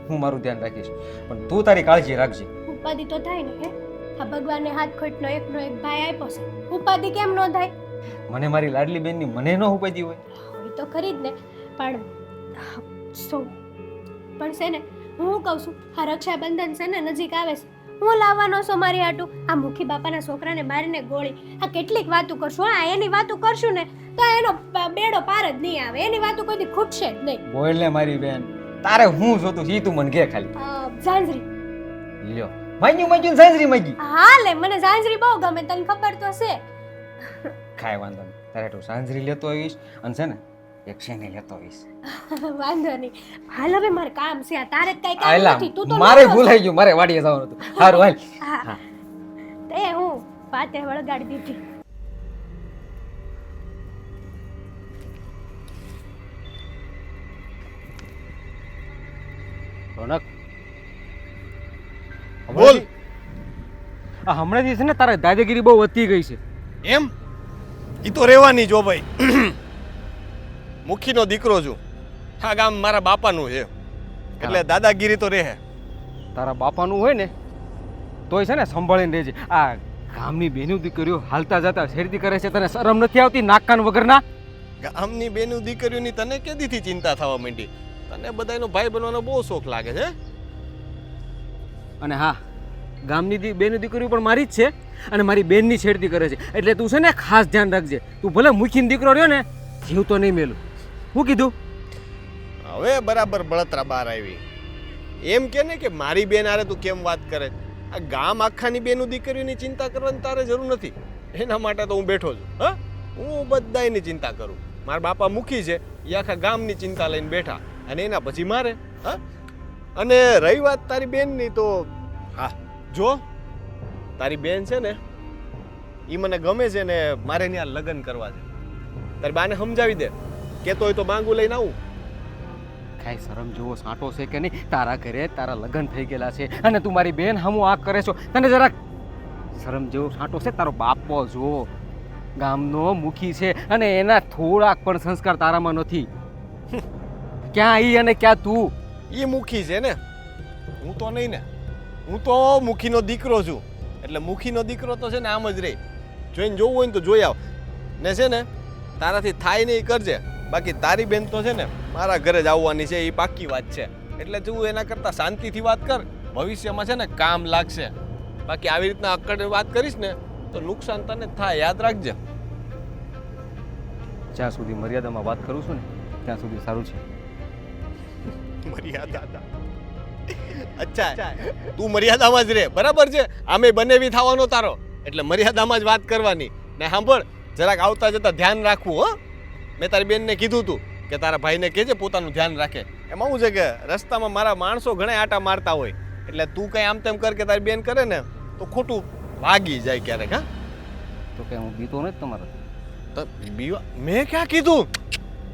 હું મારું ધ્યાન રાખીશ, પણ તું તારી કાળજી રાખજે. ઉપાધિ તો થાય ને હે, આ ભગવાનને હાથ ખોટનો એકનો એક ભાઈ આપ્યો છે, ઉપાધિ કેમ ન થાય? મને મારી લાડલી બેનની મને ન ઉપાધિ હોય એ તો ખરી જ ને. પણ છે ને હું કહું છું, આ રક્ષાબંધન છે ને નજીક આવે છે, હું લાવવાનો છો મારી હાટું? આ મુખી બાપાના છોકરાને મારીને ગોળી, આ કેટલીક વાતો કરશું. હા, એની વાતો કરશું ને તો એનો બેડો પાર જ નહીં આવે. એની વાતો કોઈ દી ખૂટશે જ નહીં. બોલ ને મારી બેન, તારે હું જોતું ઈ તું મને કે ખાલી. ઝાંઝરી લ્યો માંગ્યું સાંજરી માંગી. હા લે, મને ઝાંઝરી બહુ ગમે, તને ખબર તો છે. કાંઈ વાંધો નહીં, તારે તું સાંજરી લેતો આવીશ અને છે ને એક શેની લેતો આવીશ. વાંધો નહીં. હાલ હવે મારે કામ છે. આ તારે કઈ કામ આયલા નથી. તું તો મારે નહોતો. ભૂલાઈ ગયું, મારે વાડીએ જવાનું હતું. સારું હાલ. હા, તે હું પાતે વળગાડી દીધી. રોનક બોલ. આ હમણાંથી છે ને તારે દાદાગીરી બહુ વધતી ગઈ છે. એમ ઈ તો રહેવાની જો ભાઈ. મુખીનો દીકરો છું. આ ગામ મારા બાપાનું છે એટલે દાદાગીરી તો રહે. તારા બાપાનું હોય ને તોય છે ને સંભાળીને રહેજે. આ ગામની બેનું દીકરીઓ હાલતા જતા શેરતી કરે છે, તને શરમ નથી આવતી નાક કાન વગરના? ગામની બેનું દીકરીઓની તને કેદીથી ચિંતા થવા માંડી? તને બધાયનો ભાઈ બનવાનો બહુ શોખ લાગે છે. અને હા, ગામની બેનું દીકરીઓ પણ મારી જ છે અને મારી બેનની છેડતી કરે છે. એટલે તું છે ને ખાસ ધ્યાન રાખજે. તું ભલે મુખીનો દીકરો રહ્યો ને, જીવ તો નહીં મેલું. શું કીધું? હવે બરાબર બળતરા બહાર આવી. એમ કે ને કે મારી બેન આરે તું કેમ વાત કરે? આ ગામ આખાની બેનું દીકરીઓની ચિંતા કરવાની તારે જરૂર નથી. એના માટે તો હું બેઠો છું. હા, હું બધાયની ચિંતા કરું. મારા બાપા મુખી છે, એ આખા ગામની ચિંતા લઈને બેઠા અને એના પછી મારે. હા, અને રહી વાત તારી બેનની તો હા જો તારી બેન છે ને એ મને ગમે છે ને મારે ત્યાં લગ્ન કરવા છે. તારી બાને સમજાવી દે, કેતો હોય તો માંગુ લઈને આવું. કાંઈ શરમ જેવો સાંટો છે કે નહીં? તારા ઘરે તારા લગ્ન થઈ ગયેલા છે અને તું મારી બેન હમું આ કરે છો. તને જરાક શરમ જેવો સાંટો છે? તારો બાપો જો ગામનો મુખી છે અને એના થોડાક પણ સંસ્કાર તારામાં નથી. ક્યાં ઈ અને ક્યાં તું? એ મુખી છે ને, હું તો નહીં ને. હું તો મુખીનો દીકરો છું. એટલે મુખીનો દીકરો તો છે ને આમ જ રહે. જોઈને જોવું હોય ને તો જોઈ આવ ને. છે ને તારાથી થાય નહીં કરજે. બાકી તારી બેન તો છે ને મારા ઘરે જ આવવાની છે, એ પાક્કી વાત છે. એટલે તું એના કરતાં શાંતિથી વાત કર, ભવિષ્યમાં છે ને કામ લાગશે. બાકી આવી રીતના અક્કડ વાત કરીશ ને તો નુકસાન તને થાય, યાદ રાખજે. જ્યાં સુધી મર્યાદામાં વાત કરું છું ને ત્યાં સુધી સારું છે. મર્યાદા? અચ્છા, તું મર્યાદામાં જ રહે, બરાબર છે? આમે બનેવી થવાનો તારો, એટલે મર્યાદામાં જ વાત કરવાની. ને સાંભળ, જરાક આવતા જતા ધ્યાન રાખવું. હો, મેં તારી બેનને કીધું તું કે તારા ભાઈને કહેજે પોતાનું ધ્યાન રાખે. એમાં શું છે કે રસ્તામાં મારા માણસો ઘણા આટા મારતા હોય, એટલે તું કંઈ આમ તેમ કર કે તારી બેન કરે ને તો ખોટું વાગી જાય ક્યારેક. હા, તો કે હું બીતો નથી તમારા? તો બીવા મેં ક્યાં કીધું?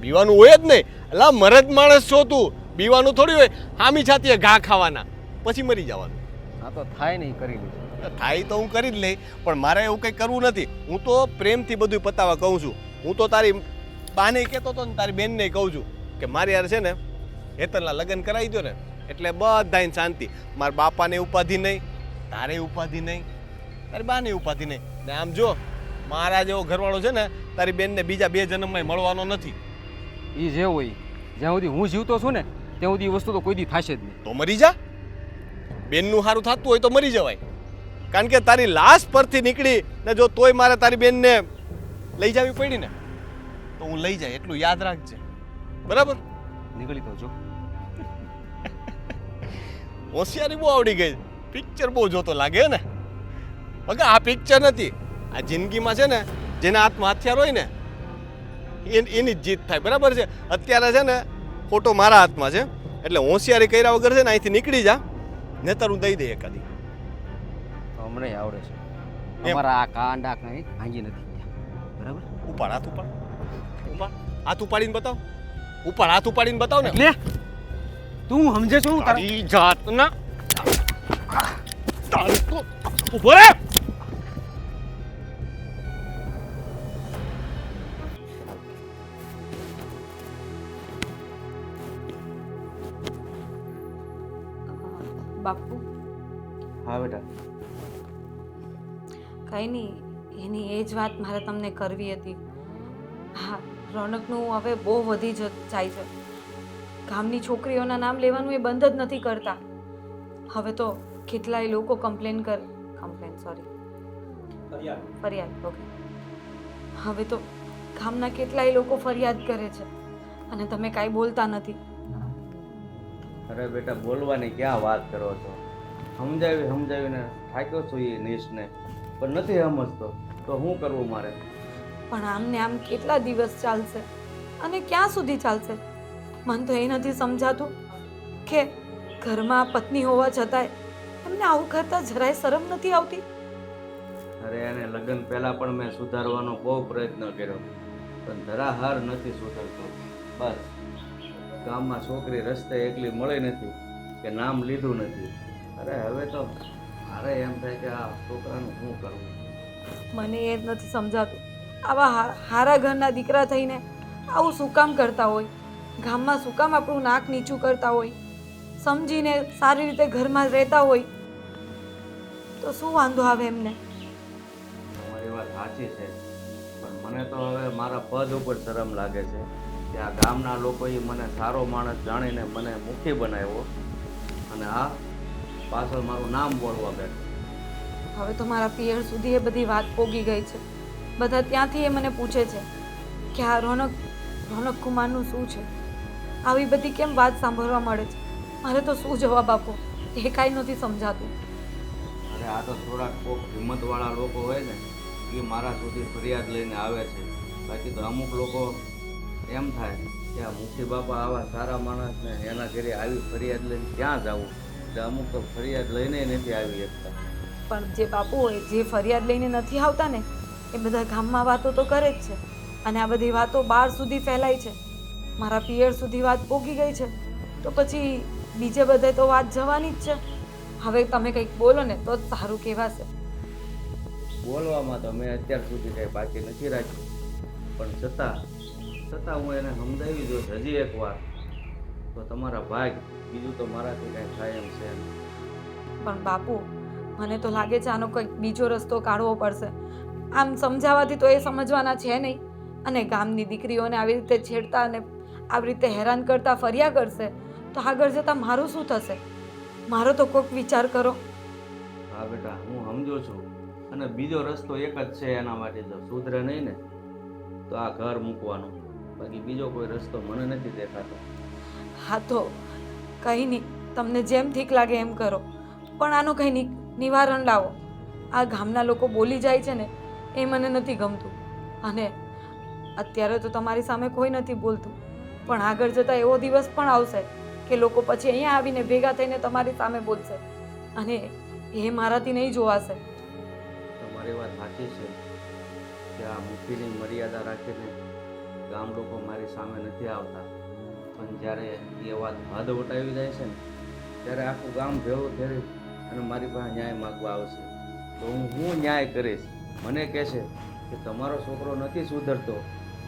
બીવાનું હોય જ નહીં. અલા મરદ માણસ છો તું, બીવાનું થોડી હોય. હામી છાતીએ ઘા ખાવાના પછી મરી જવાનું. હા તો થાય નહીં, કરી લઈશ. થાય તો હું કરી જ લઈ, પણ મારે એવું કંઈ કરવું નથી. હું તો પ્રેમથી બધું પતાવવા કહું છું. હું તો તારી બાને કહેતો હતો ને તારી બેનને કહું છું કે મારી યાર છે ને હેતલના લગ્ન કરાવી દો ને એટલે બધાને શાંતિ. મારા બાપાને ઉપાધિ નહીં, તારે ઉપાધિ નહીં, તારી બાને ઉપાધિ નહીં. ને આમ જો મારા જેવો ઘરવાળો છે ને તારી બેનને બીજા 2 જન્મમાં મળવાનો નથી. એ જે હોય, જ્યાં સુધી હું જીવતો છું ને ત્યાં સુધી એ વસ્તુ તો કોઈ દી થશે જ નહીં. તો મરી જા. બેનનું સારું થતું હોય તો મરી જવાય. કારણ કે તારી લાશ પરથી નીકળી ને જો તોય મારે તારી બેનને લઈ જવી પડી ને તો હું લઈ જાય, એટલું યાદ રાખજે, બરાબર? નીકળી તો જો. હોશિયારી બહુ આવડી ગઈ. પિક્ચર બહુ જોતો લાગે ને. બગા આ પિક્ચર નથી, આ જિંદગીમાં છે ને જેના હાથમાં હથિયાર હોય ને એની જ જીત થાય, બરાબર છે? અત્યારે છે ને ફોટો મારા હાથમાં છે, એટલે હોશિયારી કર્યા વગર છે ને અહીંથી નીકળી જા, નહીતર હું દઈ દઈ એકાદી. હમણાં આવડે છે. એમ. અમારા આ કાંડા કઈ ભાંગી નથી ગયા. બરાબર? ઉપાડ, હાથ ઉપાડ. ઉપાડ, હાથ ઉપાડીને બતાવ. ઉપાડ, હાથ ઉપાડીને બતાવ ને. એટલે તું સમજે છો? હું તારા તારી જાતના તારી તો ઉભો રે. બાપુ હા બેટા. કંઈ નહીં, એની એ જ વાત મારે તમને કરવી હતી. હા, રોનકનું હવે બહુ વધી જાય છે. ગામની છોકરીઓના નામ લેવાનું એ બંધ જ નથી કરતા. હવે તો કેટલાય લોકો ફરિયાદ ઓકે હવે તો ગામના કેટલાય લોકો ફરિયાદ કરે છે અને તમે કાંઈ બોલતા નથી. અરે બેટા બોલવાની ક્યાં વાત કરો છો? સમજાવીને થાક્યો છું એ નીશને, પણ નથી સમજતો તો શું કરવું મારે? પણ આમને આમ કેટલા દિવસ ચાલશે અને ક્યાં સુધી ચાલશે? મને તો એ નથી સમજાતું કે ઘરમાં પત્ની હોવા છતાંય એમને આવું કરતા જરાય શરમ નથી આવતી. અરે એને લગ્ન પહેલાં પણ મેં સુધારવાનો બહુ પ્રયત્ન કર્યો, પણ ધરાહાર નથી સુધરતો. બસ ગામમાં છોકરી રસ્તે એકલી મળી નથી કે નામ લીધું નથી. અરે હવે તો મારે એમ થાય કે આ છોકરાનું શું કરવું? મને એ જ નથી સમજાતું આવા હારા ઘરના દીકરા થઈને આવું શું કામ કરતા હોય? ગામમાં શું કામ આપણું નાક નીચું કરતા હોય? સમજીને સારી રીતે ઘરમાં રહેતા હોય તો શું વાંધો આવે એમને? તમારી વાત સાચી છે, પણ મને તો હવે મારા પદ ઉપર શરમ લાગે છે કે આ ગામના લોકોએ મને સારો માણસ જાણીને મને મુખી બનાવ્યો અને આ પાછળ મારું નામ બોલવા બેઠો. હવે તો મારા પિયર સુધી એ બધી વાત પોગી ગઈ છે. બધા ત્યાંથી એ મને પૂછે છે કે આ રોનક કુમારનું શું છે? આવી બધી કેમ વાત સાંભળવા મળે છે? મારે તો શું જવાબ આપો એ કાંઈ નથી સમજાતું. અરે આ તો થોડાક કોક હિંમતવાળા લોકો હોય ને એ મારા સુધી ફરિયાદ લઈને આવે છે. બાકી તો અમુક લોકો એમ થાય કે આ મુખી બાપા આવા સારા માણસને એના ઘરે આવી ફરિયાદ લઈને ક્યાં જવું? એટલે અમુક તો ફરિયાદ લઈને નથી આવી શકતા. પણ જે બાપુ હોય જે ફરિયાદ લઈને નથી આવતા ને એ બધા ગામમાં વાતો તો કરે જ છે અને આ બધી વાતો બહાર સુધી ફેલાય છે. મારા પિયર સુધી વાત પોગી ગઈ છે તો પછી બીજે બધે તો વાત જવાની જ છે. હવે તમે કંઈક બોલો ને તો જ સારું કહેવાશે. બોલવામાં તો મેં અત્યાર સુધી કંઈ બાકી નથી રાખ્યું, પણ છતાં હું એને સમજાવી દઉં હજી એક વાર તો તમારા ભાગ, બીજું તો મારાથી કંઈ થાય એમ છે નહીં. પણ બાપુ મને તો લાગે છે આનો કંઈક બીજો રસ્તો કાઢવો પડશે. આમ સમજાવવાથી તો એ સમજવાના છે નહીં અને ગામની દીકરીઓને આવી રીતે છેડતા અને આવી રીતે હેરાન કરતા ફર્યા કરશે તો આગળ જતાં મારું શું થશે? મારો તો કોઈક વિચાર કરો. હા બેટા હું સમજુ છું, અને બીજો રસ્તો એક જ છે એના માટે, જો સુધરે નહીં ને તો આ ઘર મૂકવાનું, બાકી બીજો કોઈ રસ્તો મને નથી દેખાતો. હા તો કંઈ નહીં, તમને જેમ ઠીક લાગે એમ કરો, પણ આનું કંઈ નિવારણ લાવો. આ ગામના લોકો બોલી જાય છે ને એ મને નથી ગમતું અને અત્યારે તો તમારી સામે કોઈ નથી બોલતું, પણ આગળ જતાં એવો દિવસ પણ આવશે કે લોકો પછી અહીંયા આવીને ભેગા થઈને તમારી સામે બોલશે અને એ મારાથી નહીં જોવાશે. તમારી વાત સાચી છે કે આ મુઠ્ઠીની મર્યાદા રાખીને ગામ લોકો મારી સામે નથી આવતા, પણ જ્યારે એ વાત હદ વટાવી જાય છે ને ત્યારે આખું ગામ ભેળું થઈ અને મારી પાસે ન્યાય માગવા આવશે તો હું ન્યાય કરીશ. મને કહેશે કે તમારો છોકરો નથી સુધરતો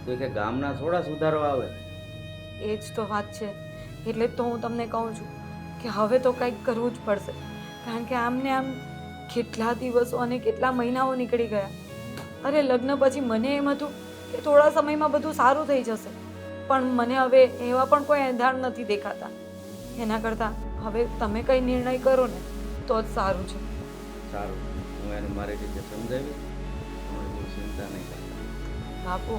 તો કે ગામના થોડા સુધારવા આવે. એ જ તો વાત છે, એટલે જ તો હું તમને કહું છું કે હવે તો કંઈક કરવું જ પડશે, કારણ કે આમને આમ કેટલા દિવસો અને કેટલા મહિનાઓ નીકળી ગયા. અરે લગ્ન પછી મને એમ હતું કે થોડા સમયમાં બધું સારું થઈ જશે, પણ મને હવે એવા પણ કોઈ એંધાણ નથી દેખાતા. એના કરતાં હવે તમે કંઈ નિર્ણય કરો ને તો જ સારું છે. સારું, હું એને મારી રીતે સમજાવી, તમે કોઈ ચિંતા નહીં કરતા. બાપુ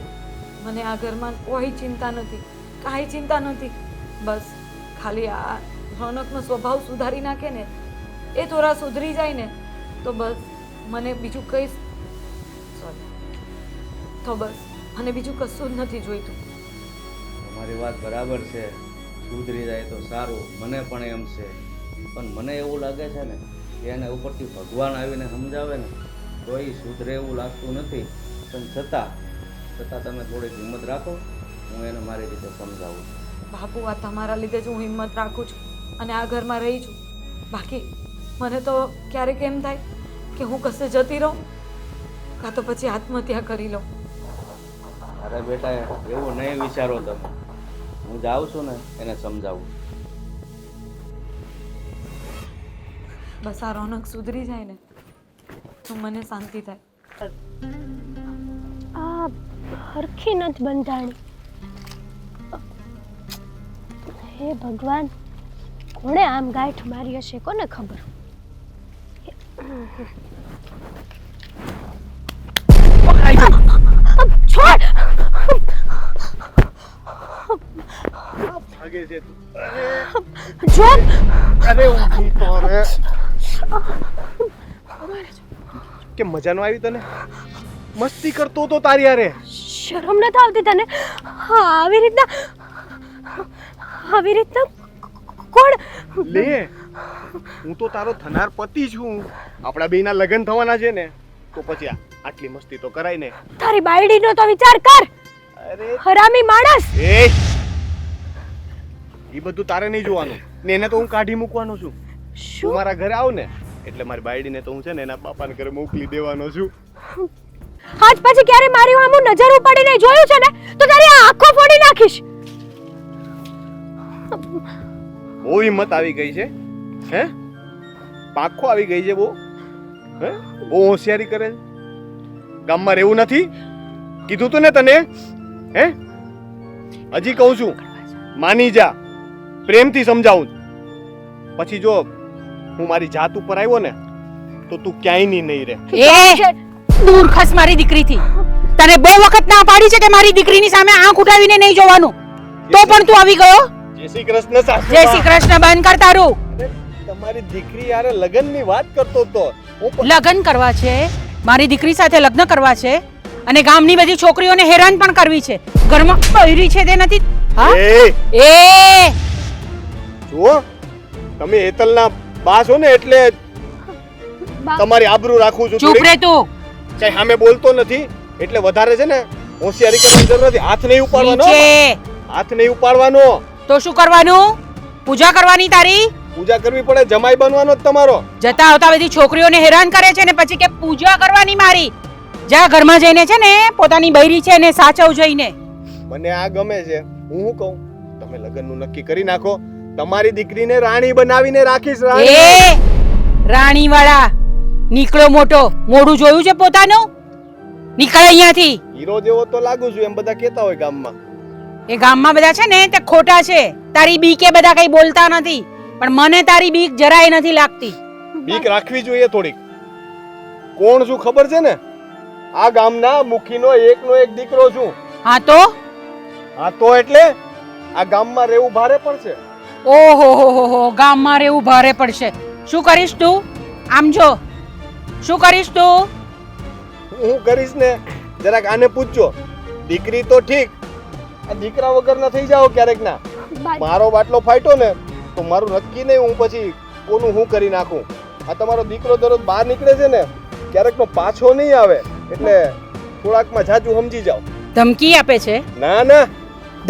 મને આ ઘરમાં કોઈ ચિંતા નથી, કાંઈ ચિંતા નથી. બસ ખાલી આ રોનકનો સ્વભાવ સુધારી નાખે ને, એ થોડા સુધરી જાય ને તો બસ મને બીજું કંઈ મને બીજું કશું જ નથી જોઈતું. તમારી વાત બરાબર છે, સુધરી જાય તો સારું, મને પણ એમ છે, પણ મને એવું લાગે છે ને કે એને ઉપરથી ભગવાન આવીને સમજાવે ને તો એ સુધરે એવું લાગતું નથી. પણ છતાં તમે થોડીક હિંમત રાખો, હું એને મારી રીતે સમજાવું છું. બાપુ આ તમારા લીધે જ હું હિંમત રાખું છું અને આ ઘરમાં રહી છું. બાકી મને તો ક્યારેક એમ થાય કે હું કશે જતી રહું કાં તો પછી આત્મહત્યા કરી લઉં. અરે બેટા એવું નહીં વિચારો તમે, હું જાઉં છું ને એને સમજાવું. બસ આ રોનક સુધરી જાય ને તો મને શાંતિ થાય. આ હરખી નથી બંધાણી. હે ભગવાન, કોણે આમ ગાંઠ મારી હશે કોને ખબર. છોડ. ભાગે છે તું. જો અરે ઊંઘી તો રે. કે મજા ન આવી તને? મસ્તી કરતો તો તારી હારે. શરમ નથી આવતી તને? હા, આવી રીતના કોણ? લે, હું તો તારો થનાર પતિ છું. આપણા બેયના લગ્ન થવાના છે ને, તો પછી આટલી મસ્તી તો કરાય ને. તારી બાયડીનો તો વિચાર કર. અરે હરામી માણસ. એ બધું તારે નહીં જોવાનું ને, એને તો હું કાઢી મૂકવાનો છું. તું શું? મારા ઘરે આવ ને એટલે મારી બાયડીને તો હું છે ને એના બાપાને ઘરે મોકલી દેવાનો છું. આજ પછી ક્યારે મારી આમ નજર ઉપાડીને જોયું છે ને તો તારી આ આંખો ફોડી નાખીશ. બહુ હિંમત આવી ગઈ છે, હે? પાખો આવી ગઈ છે બહુ, હે? બહુ હોશિયારી કરે છે. ગામમાં રહેવું નથી કીધું તું ને તને, હે? હજી કહું છું, માની જા. પ્રેમથી સમજાવું. પછી જો હું મારી જાત ઉપર આવ્યો ને તો તું ક્યાંય નહીં રહે. એ દૂર ખસ મારી દીકરીથી. તને બહુ વખત ના પાડી છે કે મારી દીકરીની સામે આંખ ઉઠાવીને નહીં જોવાનું, તો પણ તું આવી ગયો. જય શ્રી કૃષ્ણ સાસુ. જય શ્રી કૃષ્ણ બંધ કર તારું. અરે, તમારી દીકરી યારે લગ્નની વાત કરતો તો હું પણ- લગ્ન કરવા છે, મારી દીકરી સાથે લગ્ન કરવા છે અને ગામની બધી છોકરીઓને હેરાન પણ કરવી છે. ઘરમાં બૈરી છે તે નથી. હા એ એ જુઓ, તમે હેતલના બા છો ને એટલે તમારી આબરૂ રાખું છું. ચૂપ થોડીક. રે તું. કઈ સામે બોલતો નથી એટલે વધારે છે ને હોશિયારી કરવાની જરૂર નથી. હાથ નહીં ઉપાડવાનો. નીચે. હાથ નહીં ઉપાડવાનો. તો શું કરવાનું? પૂજા કરવાની તારી? પૂજા કરવી પડે. જમાઈ બનવાનો જ તમારો. જતા આવતા બધી છોકરીઓને હેરાન કરે છે ને પછી કે પૂજા કરવાની મારી. જા ઘરમાં જઈને છે ને પોતાની બૈરી છે ને સાચવ જઈને. મને આ ગમે છે. હું શું કહું, તમે લગ્નનું નક્કી કરી નાખો. તમારી દીકરીને રાણી બનાવીને રાખીશ. રાણી. એ રાણી વાળા નીકળો મોટો. મોઢું જોયું છે પોતાનું? નીકળ અહીંયાથી. હીરો જેવો તો લાગુ છું એમ બધા કહેતા હોય ગામમાં. એ ગામમાં બધા છે ને તે ખોટા છે. તારી બીકે બધા કઈ બોલતા નથી, પણ મને તારી બીક જરાય નથી લાગતી. બીક રાખવી જોઈએ થોડીક. કોણ છું ખબર છે ને? આ ગામના મુખીનો એકનો એક દીકરો છું. હા તો હા તો એટલે આ ગામમાં રહેવું ભારે પડશે. ઓહો હો ગામમાં રહેવું ભારે પડશે. શું કરીશ તું? આમ જો શું કરીશ તું? હું કરીશ ને, જરાક આને પૂછજો. દીકરી તો ઠીક, આ દીકરા વગર ના થઈ જાઓ ક્યારેક ના. મારો બાટલો ફાટ્યો ને તો મારું નક્કી નહીં હું પછી કોનું હું કરી નાખું. આ તમારો દીકરો દરરોજ બહાર નીકળે છે ને, ક્યારેક નો પાછો નહીં આવે એટલે થોડાકમાં જાજુ સમજી જાઓ. ધમકી આપે છે? ના ના,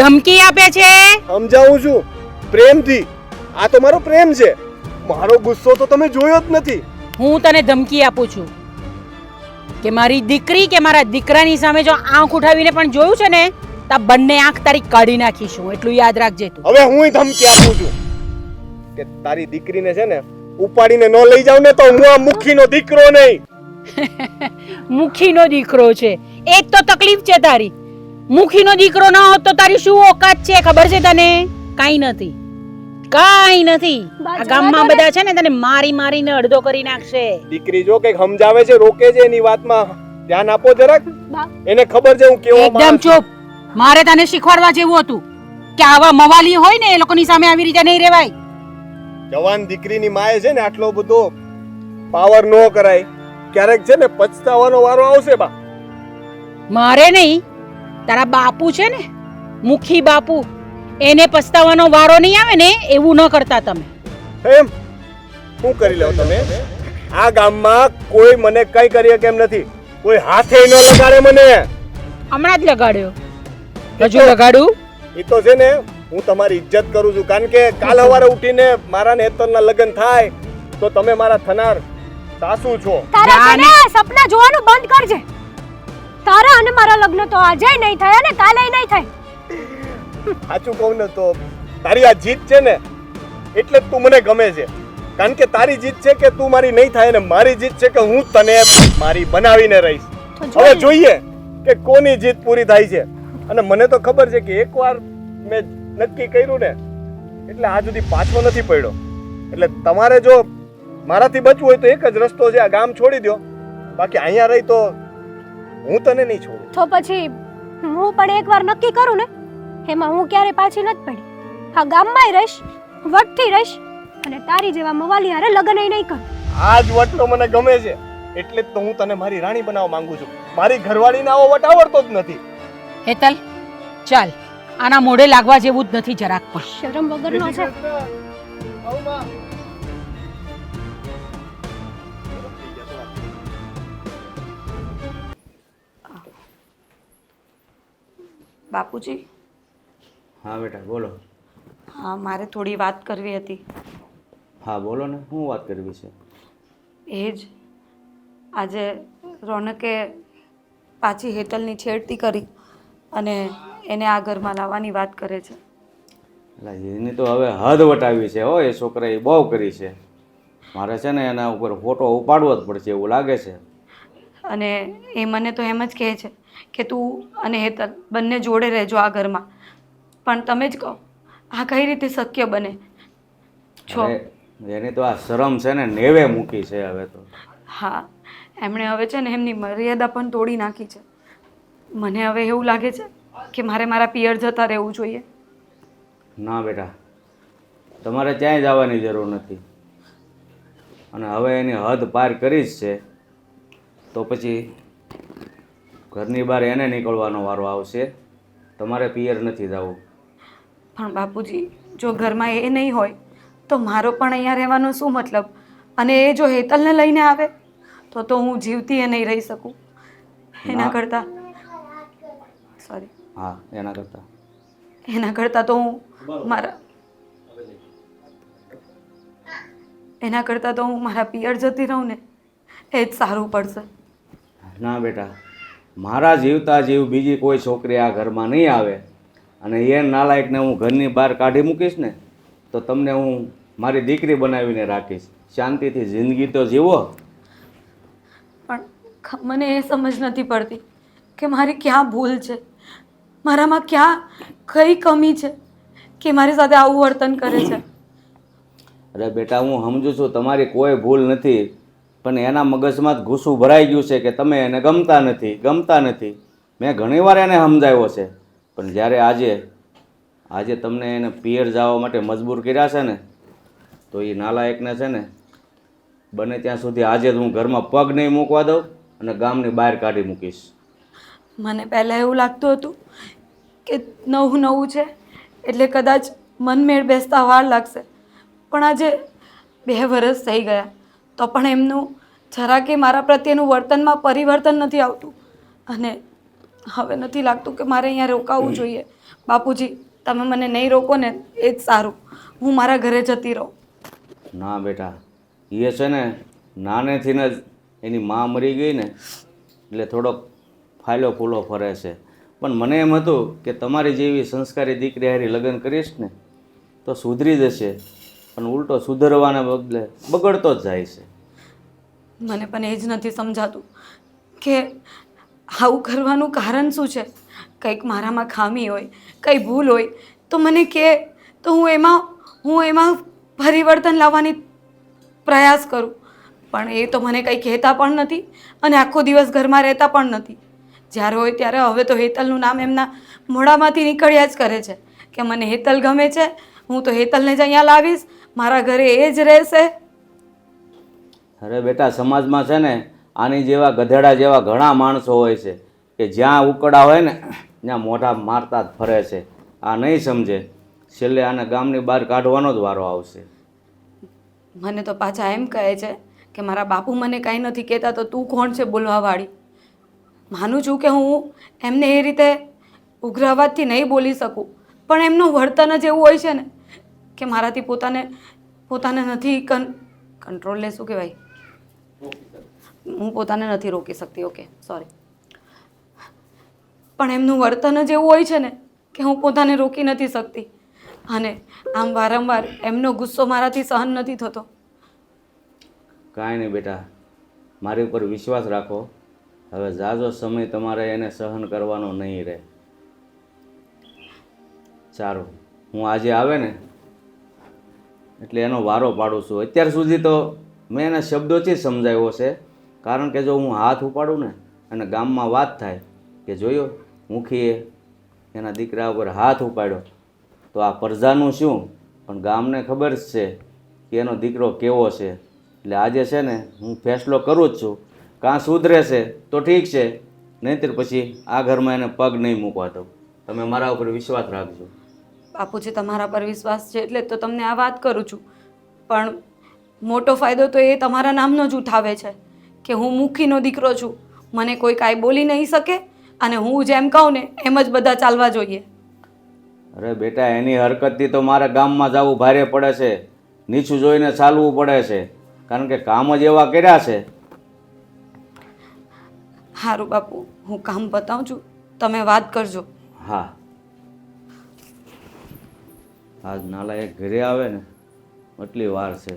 ધમકી આપે છે? સમજાવું છું પ્રેમથી. આ તો મારો પ્રેમ છે. મારો ગુસ્સો તો તમે જોયો જ નથી. હું તને ધમકી આપું છું કે મારી દીકરી કે મારા દીકરાની સામે જો આંખ ઉઠાવીને પણ જોયું છે ને તો બંને આંખ તારી કાઢી નાખીશું. એટલું યાદ રાખજે તું. હવે હું ધમકી આપું છું કે તારી દીકરીને છે ને ઉપાડીને ન લઈ જાવ ને તો હું આ મુખીનો દીકરો નહીં. મુખીનો દીકરો છે એ જ તો તકલીફ છે તારી. મુખીનો દીકરો ન હોત તો તારી શું ઓકાત છે ખબર છે તને? કાઈ નથી, કાઈ નથી. આ ગામમાં બધા છે ને તને મારી મારીને અડધો કરી નાખશે. દીકરી જો કઈક સમજાવે છે, રોકે છે, એની વાતમાં ધ્યાન આપો જરાક. એને ખબર છે હું કેવો એકદમ માણસ છું. ચૂપ. મારે તને શીખવાડવા જેવું હતું કે આવા મવાલી હોય ને એ લોકોની સામે આવી રીતે નહીં રહેવાય. જવાન દીકરીની માએ છે ને આટલો બધો પાવર નો કરાય. ક્યારેક છે ને પછતાવાનો વારો આવશે બા. મારે નહીં, તારા બાપુ છે ને મુખી બાપુ, એને પસ્તાવાનો વારો નહીં આવે ને એવું ન કરતા તમે. એમ શું કરી લો તમે? આ ગામમાં કોઈ મને કઈ કરી કેમ નથી. કોઈ હાથે ન લગાડે મને. હમણાં જ લગાડ્યો. હજુ લગાડું? એ તો છે ને હું તમારી ઇજ્જત કરું છું, કારણ કે કાલ સવારે ઉઠીને મારા ને હેતલના લગ્ન થાય તો તમે મારા થનાર સાસુ છો. તારા છે ને આ સપના જોવાનું બંધ કરજે. તારા અને મારા લગ્ન તો આજે નહીં થાય અને કાલે નહીં થાય. સાચું કહું ને તો તારી આ જીત છે ને એટલે જ તું મને ગમે છે. કારણ કે તારી જીત છે કે તું મારી નહીં થાય ને મારી જીત છે કે હું તને મારી બનાવીને રહીશ. હવે જોઈએ કે કોની જીત પૂરી થાય છે. અને મને તો ખબર છે કે એકવાર મેં નક્કી કર્યું ને એટલે આજ સુધી પાછો નથી પડ્યો. એટલે તમારે જો મારાથી બચવું હોય તો એક જ રસ્તો છે, આ ગામ છોડી દો. બાકી અહીંયા રહી તો હું તને નહીં છોડું. તો પછી હું પણ એકવાર નક્કી કરું ને, એમાં હું ક્યારે પાછી નથી પડી. હા, ગામમાંય રહીશ, વટથી રહીશ, અને તારી જેવા મવાલી હારે લગ્ન નહીં કરું. આ જ વટ તો મને ગમે છે, એટલે જ તો હું તને મારી રાણી બનાવવા માંગુ છું. મારી ઘરવાળીને આવો વટ આવડતો જ નથી. હેતલ ચાલ, આના મોઢે લાગવા જેવું જ નથી જરાક પણ. શરમ વગરનો છે. બાપુજી, હા બેટા બોલો. હા, મારે થોડી વાત કરવી હતી. હા બોલો ને, શું વાત કરવી છે? એ જ આજે રોનકે પાછી હેતલની છેડતી કરી અને એને આ ઘરમાં લાવવાની વાત કરે છે. એટલે એની તો હવે હદ વટાવી છે હો, એ છોકરાએ બહુ કરી છે. મારે છે ને એના ઉપર ફોટો ઉપાડવો જ પડશે એવું લાગે છે. અને એ મને તો એમ જ કહે છે કે તું અને હેતલ બંને જોડે રહેજો આ ઘરમાં. પણ તમે જ કહો, આ કઈ રીતે શક્ય બને? છો અરે, એની તો આ શરમ છે ને નેવે મૂકી છે હવે તો. હા, એમણે હવે છે ને એમની મર્યાદા પણ તોડી નાખી છે. મને હવે એવું લાગે છે કે મારે મારા પિયર જતા રહેવું જોઈએ. ના બેટા, તમારે ક્યાંય જવાની જરૂર નથી. અને હવે એની હદ પાર કરી જ છે તો પછી ઘરની બહાર એને નીકળવાનો વારો આવશે. તમારે પિયર નથી જવું. પણ બાપુજી, જો ઘરમાં એ નહીં હોય તો મારો પણ અહીંયા રહેવાનો શું મતલબ? અને એ જો હેતલને લઈને આવે તો હું જીવતી એ નહીં રહી શકું. એના કરતાં સોરી હા, એના કરતાં તો હું મારા પિયર જતી રહું ને, એ જ સારું પડશે. ના બેટા, મારા જીવતા જીવ બીજી કોઈ છોકરી આ ઘરમાં નહીં આવે. અને એ નાલાયકને હું ઘરની બહાર કાઢી મૂકીશ ને તો તમને હું મારી દીકરી બનાવીને રાખીશ. શાંતિથી જિંદગી તો જીવો. પણ મને એ સમજ નથી પડતી કે મારી ક્યાં ભૂલ છે, મારામાં ક્યાં કઈ કમી છે કે મારી સાથે આવું વર્તન કરે છે. અરે બેટા, હું સમજુ છું તમારી કોઈ ભૂલ નથી, પણ એના મગજમાં જ ગુસ્સું ભરાઈ ગયું છે કે તમે એને ગમતા નથી. મેં ઘણીવાર એને સમજાવ્યો છે, પણ જ્યારે આજે તમને એને પિયર જવા માટે મજબૂર કર્યા છે ને, તો એ નાલાયકને છે ને બને ત્યાં સુધી આજે જ હું ઘરમાં પગ નહીં મૂકવા દઉં અને ગામની બહાર કાઢી મૂકીશ. મને પહેલાં એવું લાગતું હતું કે નવું છે એટલે કદાચ મનમેળ બેસતા વાર લાગશે, પણ આજે 2 વર્ષ થઈ ગયા તો પણ એમનું જરા કે મારા પ્રત્યેનું વર્તનમાં પરિવર્તન નથી આવતું. અને હવે નથી લાગતું કે મારે અહીંયા રોકાવું જોઈએ. બાપુજી, તમે મને નહીં રોકો ને એ જ સારું. હું મારા ઘરે જતી રહું. ના બેટા, એ છે ને નાનેથી જ એની મા મરી ગઈ ને એટલે થોડોક ફાયલો ફૂલો ફરે છે. પણ મને એમ હતું કે તમારી જેવી સંસ્કારી દીકરી હારી લગ્ન કરીશ ને તો સુધરી જશે, પણ ઉલટો સુધરવાના બદલે બગડતો જ જાય છે. મને પણ એ જ નથી સમજાતું કે આવું કરવાનું કારણ શું છે. કંઈક મારામાં ખામી હોય, કંઈ ભૂલ હોય તો મને કહે તો હું એમાં પરિવર્તન લાવવાની પ્રયાસ કરું. પણ એ તો મને કંઈ કહેતા પણ નથી અને આખો દિવસ ઘરમાં રહેતા પણ નથી. જ્યારે હોય ત્યારે હવે તો હેતલનું નામ એમના મોઢામાંથી નીકળ્યા જ કરે છે કે મને હેતલ ગમે છે, હું તો હેતલને જ અહીંયા લાવીશ, મારા ઘરે એ જ રહેશે. અરે બેટા, સમાજમાં છે ને આની જેવા ગધેડા જેવા ઘણા માણસો હોય છે કે જ્યાં ઉકળા હોય ને ત્યાં મોઢા મારતા જ ફરે છે. આ નહીં સમજે, છેલ્લે આને ગામની બહાર કાઢવાનો જ વારો આવશે. મને તો પાછા એમ કહે છે કે મારા બાપુ મને કાંઈ નથી કહેતા તો તું કોણ છે બોલવાવાળી. માનું છું કે હું એમને એ રીતે ઉગ્ર અવાજથી નહીં બોલી શકું, પણ એમનું વર્તન જ એવું હોય છે ને કે મારાથી પોતાને નથી કંટ્રોલ શું કહેવાય, હું પોતાને નથી રોકી શકતી. Okay, sorry. પણ એમનું વર્તન જ એવું હોય છે ને કે હું પોતાને રોકી નથી શકતી. અને આમ વારંવાર એમનો ગુસ્સો મારાથી સહન નથી થતો. કાંઈ નહીં બેટા, મારી ઉપર વિશ્વાસ રાખો. હવે ઝાઝો સમય તમારે એને સહન કરવાનો નહીં રહે. સારું, હું આજે આવે ને એટલે એનો વારો પાડું છું. અત્યાર સુધી તો મેં એના શબ્દોથી જ સમજાવ્યો છે. કારણ કે જો હું હાથ ઉપાડું ને અને ગામમાં વાત થાય કે જોયો મુખીએ એના દીકરા ઉપર હાથ ઉપાડ્યો, તો આ પ્રજાનું શું પણ ગામને ખબર જ છે કે એનો દીકરો કેવો છે. એટલે આજે છે ને હું ફેસલો કરું જ છું. કાં સુધરે છે તો ઠીક છે, નહીંતર પછી આ ઘરમાં એને પગ નહીં મૂકવા દઉં. તમે મારા ઉપર વિશ્વાસ રાખજો. બાપુજી, તમારા પર વિશ્વાસ છે એટલે તો તમને આ વાત કરું છું. પણ મોટો ફાયદો તો એ તમારા નામનો જ ઉઠાવે છે કે હું મુખીનો દીકરો છું. મને કોઈ કાંઈ બોલી નહીં શકે અને હું જેમ કહું ને એમ જ બધા ચાલવા જોઈએ. અરે બેટા, એની હરકતથી તો મારે ગામમાં જવું ભારે પડે છે, નીચું જોઈને ચાલવું પડે છે, કારણ કે કામ જ એવા કર્યા છે. સારું બાપુ, હું કામ બતાવું છું, તમે વાત કરજો. હા, આજ નાલાયક ઘરે આવે ને એટલી વાર છે.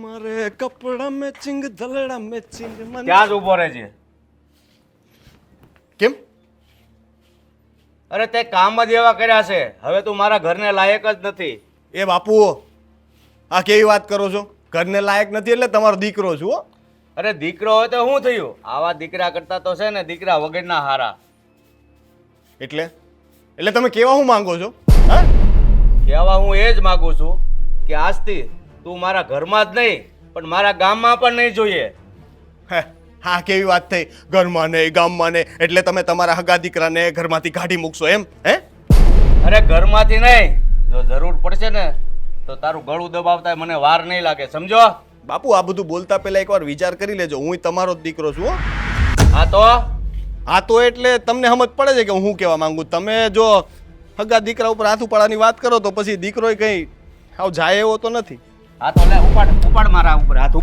મારે કપડા મેચિંગ ધલડા મેચિંગ ત્યાં જ ઊભો રહે છે. કેમ? અરે તે કામ જ એવા કર્યા છે, હવે તું મારા ઘરને લાયક જ નથી. એ બાપુ, આ કેવી વાત કરો છો? ઘરને લાયક નથી એટલે તમારો દીકરો છું હો. અરે દીકરો હોય તો શું થયું? આવા દીકરા કરતા તો છે ને દીકરા વગરના હારા. એટલે તમે કેવા હું માંગો છો? હા, કહેવા હું એ જ માગું છું કે આજથી તું મારા ઘરમાં જ નહીં પણ મારા ગામમાં પણ નહીં જોઈએ. હે, હા કેવી વાત થઈ? ઘરમાં નહીં, ગામમાં નહીં, એટલે તમે તમારા હગા દીકરાને ઘરમાંથી કાઢી મૂકશો એમ? હે? અરે ઘરમાંથી નહીં, જો જરૂર પડશે ને તો તારું ગળું દબાવતા મને વાર નહીં લાગે, સમજો? બાપુ, આ બધું બોલતા પહેલા એકવાર વિચાર કરી લેજો. હું તમારો જ દીકરો છું હો. હા તો એટલે તમને સમજ પડે છે કે હું કહેવા માંગુ. તમે જો હગા દીકરા ઉપર હાથ ઉપાડવાની વાત કરો તો પછી દીકરો કઈ આવ જાય એવો તો નથી. હા તો લે, ઉપાડ મારા ઉપર હાથ,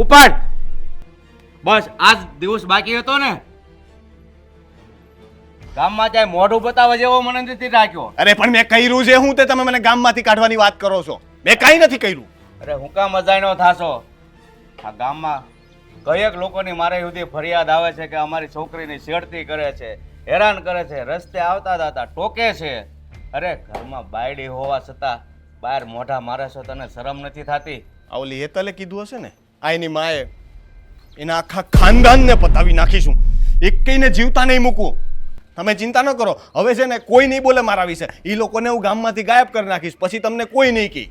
ઉપાડ. બસ આજ દિવસ બાકી હતો ને, ગામમાં ચાહે મોઢું બતાવવા જેવો મને નથી રાખ્યો. અરે પણ મેં કર્યું છે હું? તે તમે મને ગામમાંથી કાઢવાની વાત કરો છો? મેં કાંઈ નથી કર્યું. અરે હું કામ અજાણ્યો થાશો? આ ગામમાં કયેક લોકોની મારે સુધી ફરિયાદ આવે છે કે અમારી છોકરીની છેડતી કરે છે, હેરાન કરે છે, રસ્તે આવતા જતા ટોકે છે. અરે ઘરમાં બાયડી હોવા છતાં બહાર મોઢા મારે છો, તને શરમ નથી થતી? આ ઓલી હેતલે કીધું હશે ને, આ એની માએ એના આખા ખાનદાનને પતાવી નાખીશું, એકેયને જીવતા નહીં મૂકવું. તમે ચિંતા ન કરો, હવે છે ને કોઈ નહીં બોલે મારા વિશે. એ લોકોને હું ગામમાંથી ગાયબ કરી નાખીશ, પછી તમને કોઈ નહીં કહે.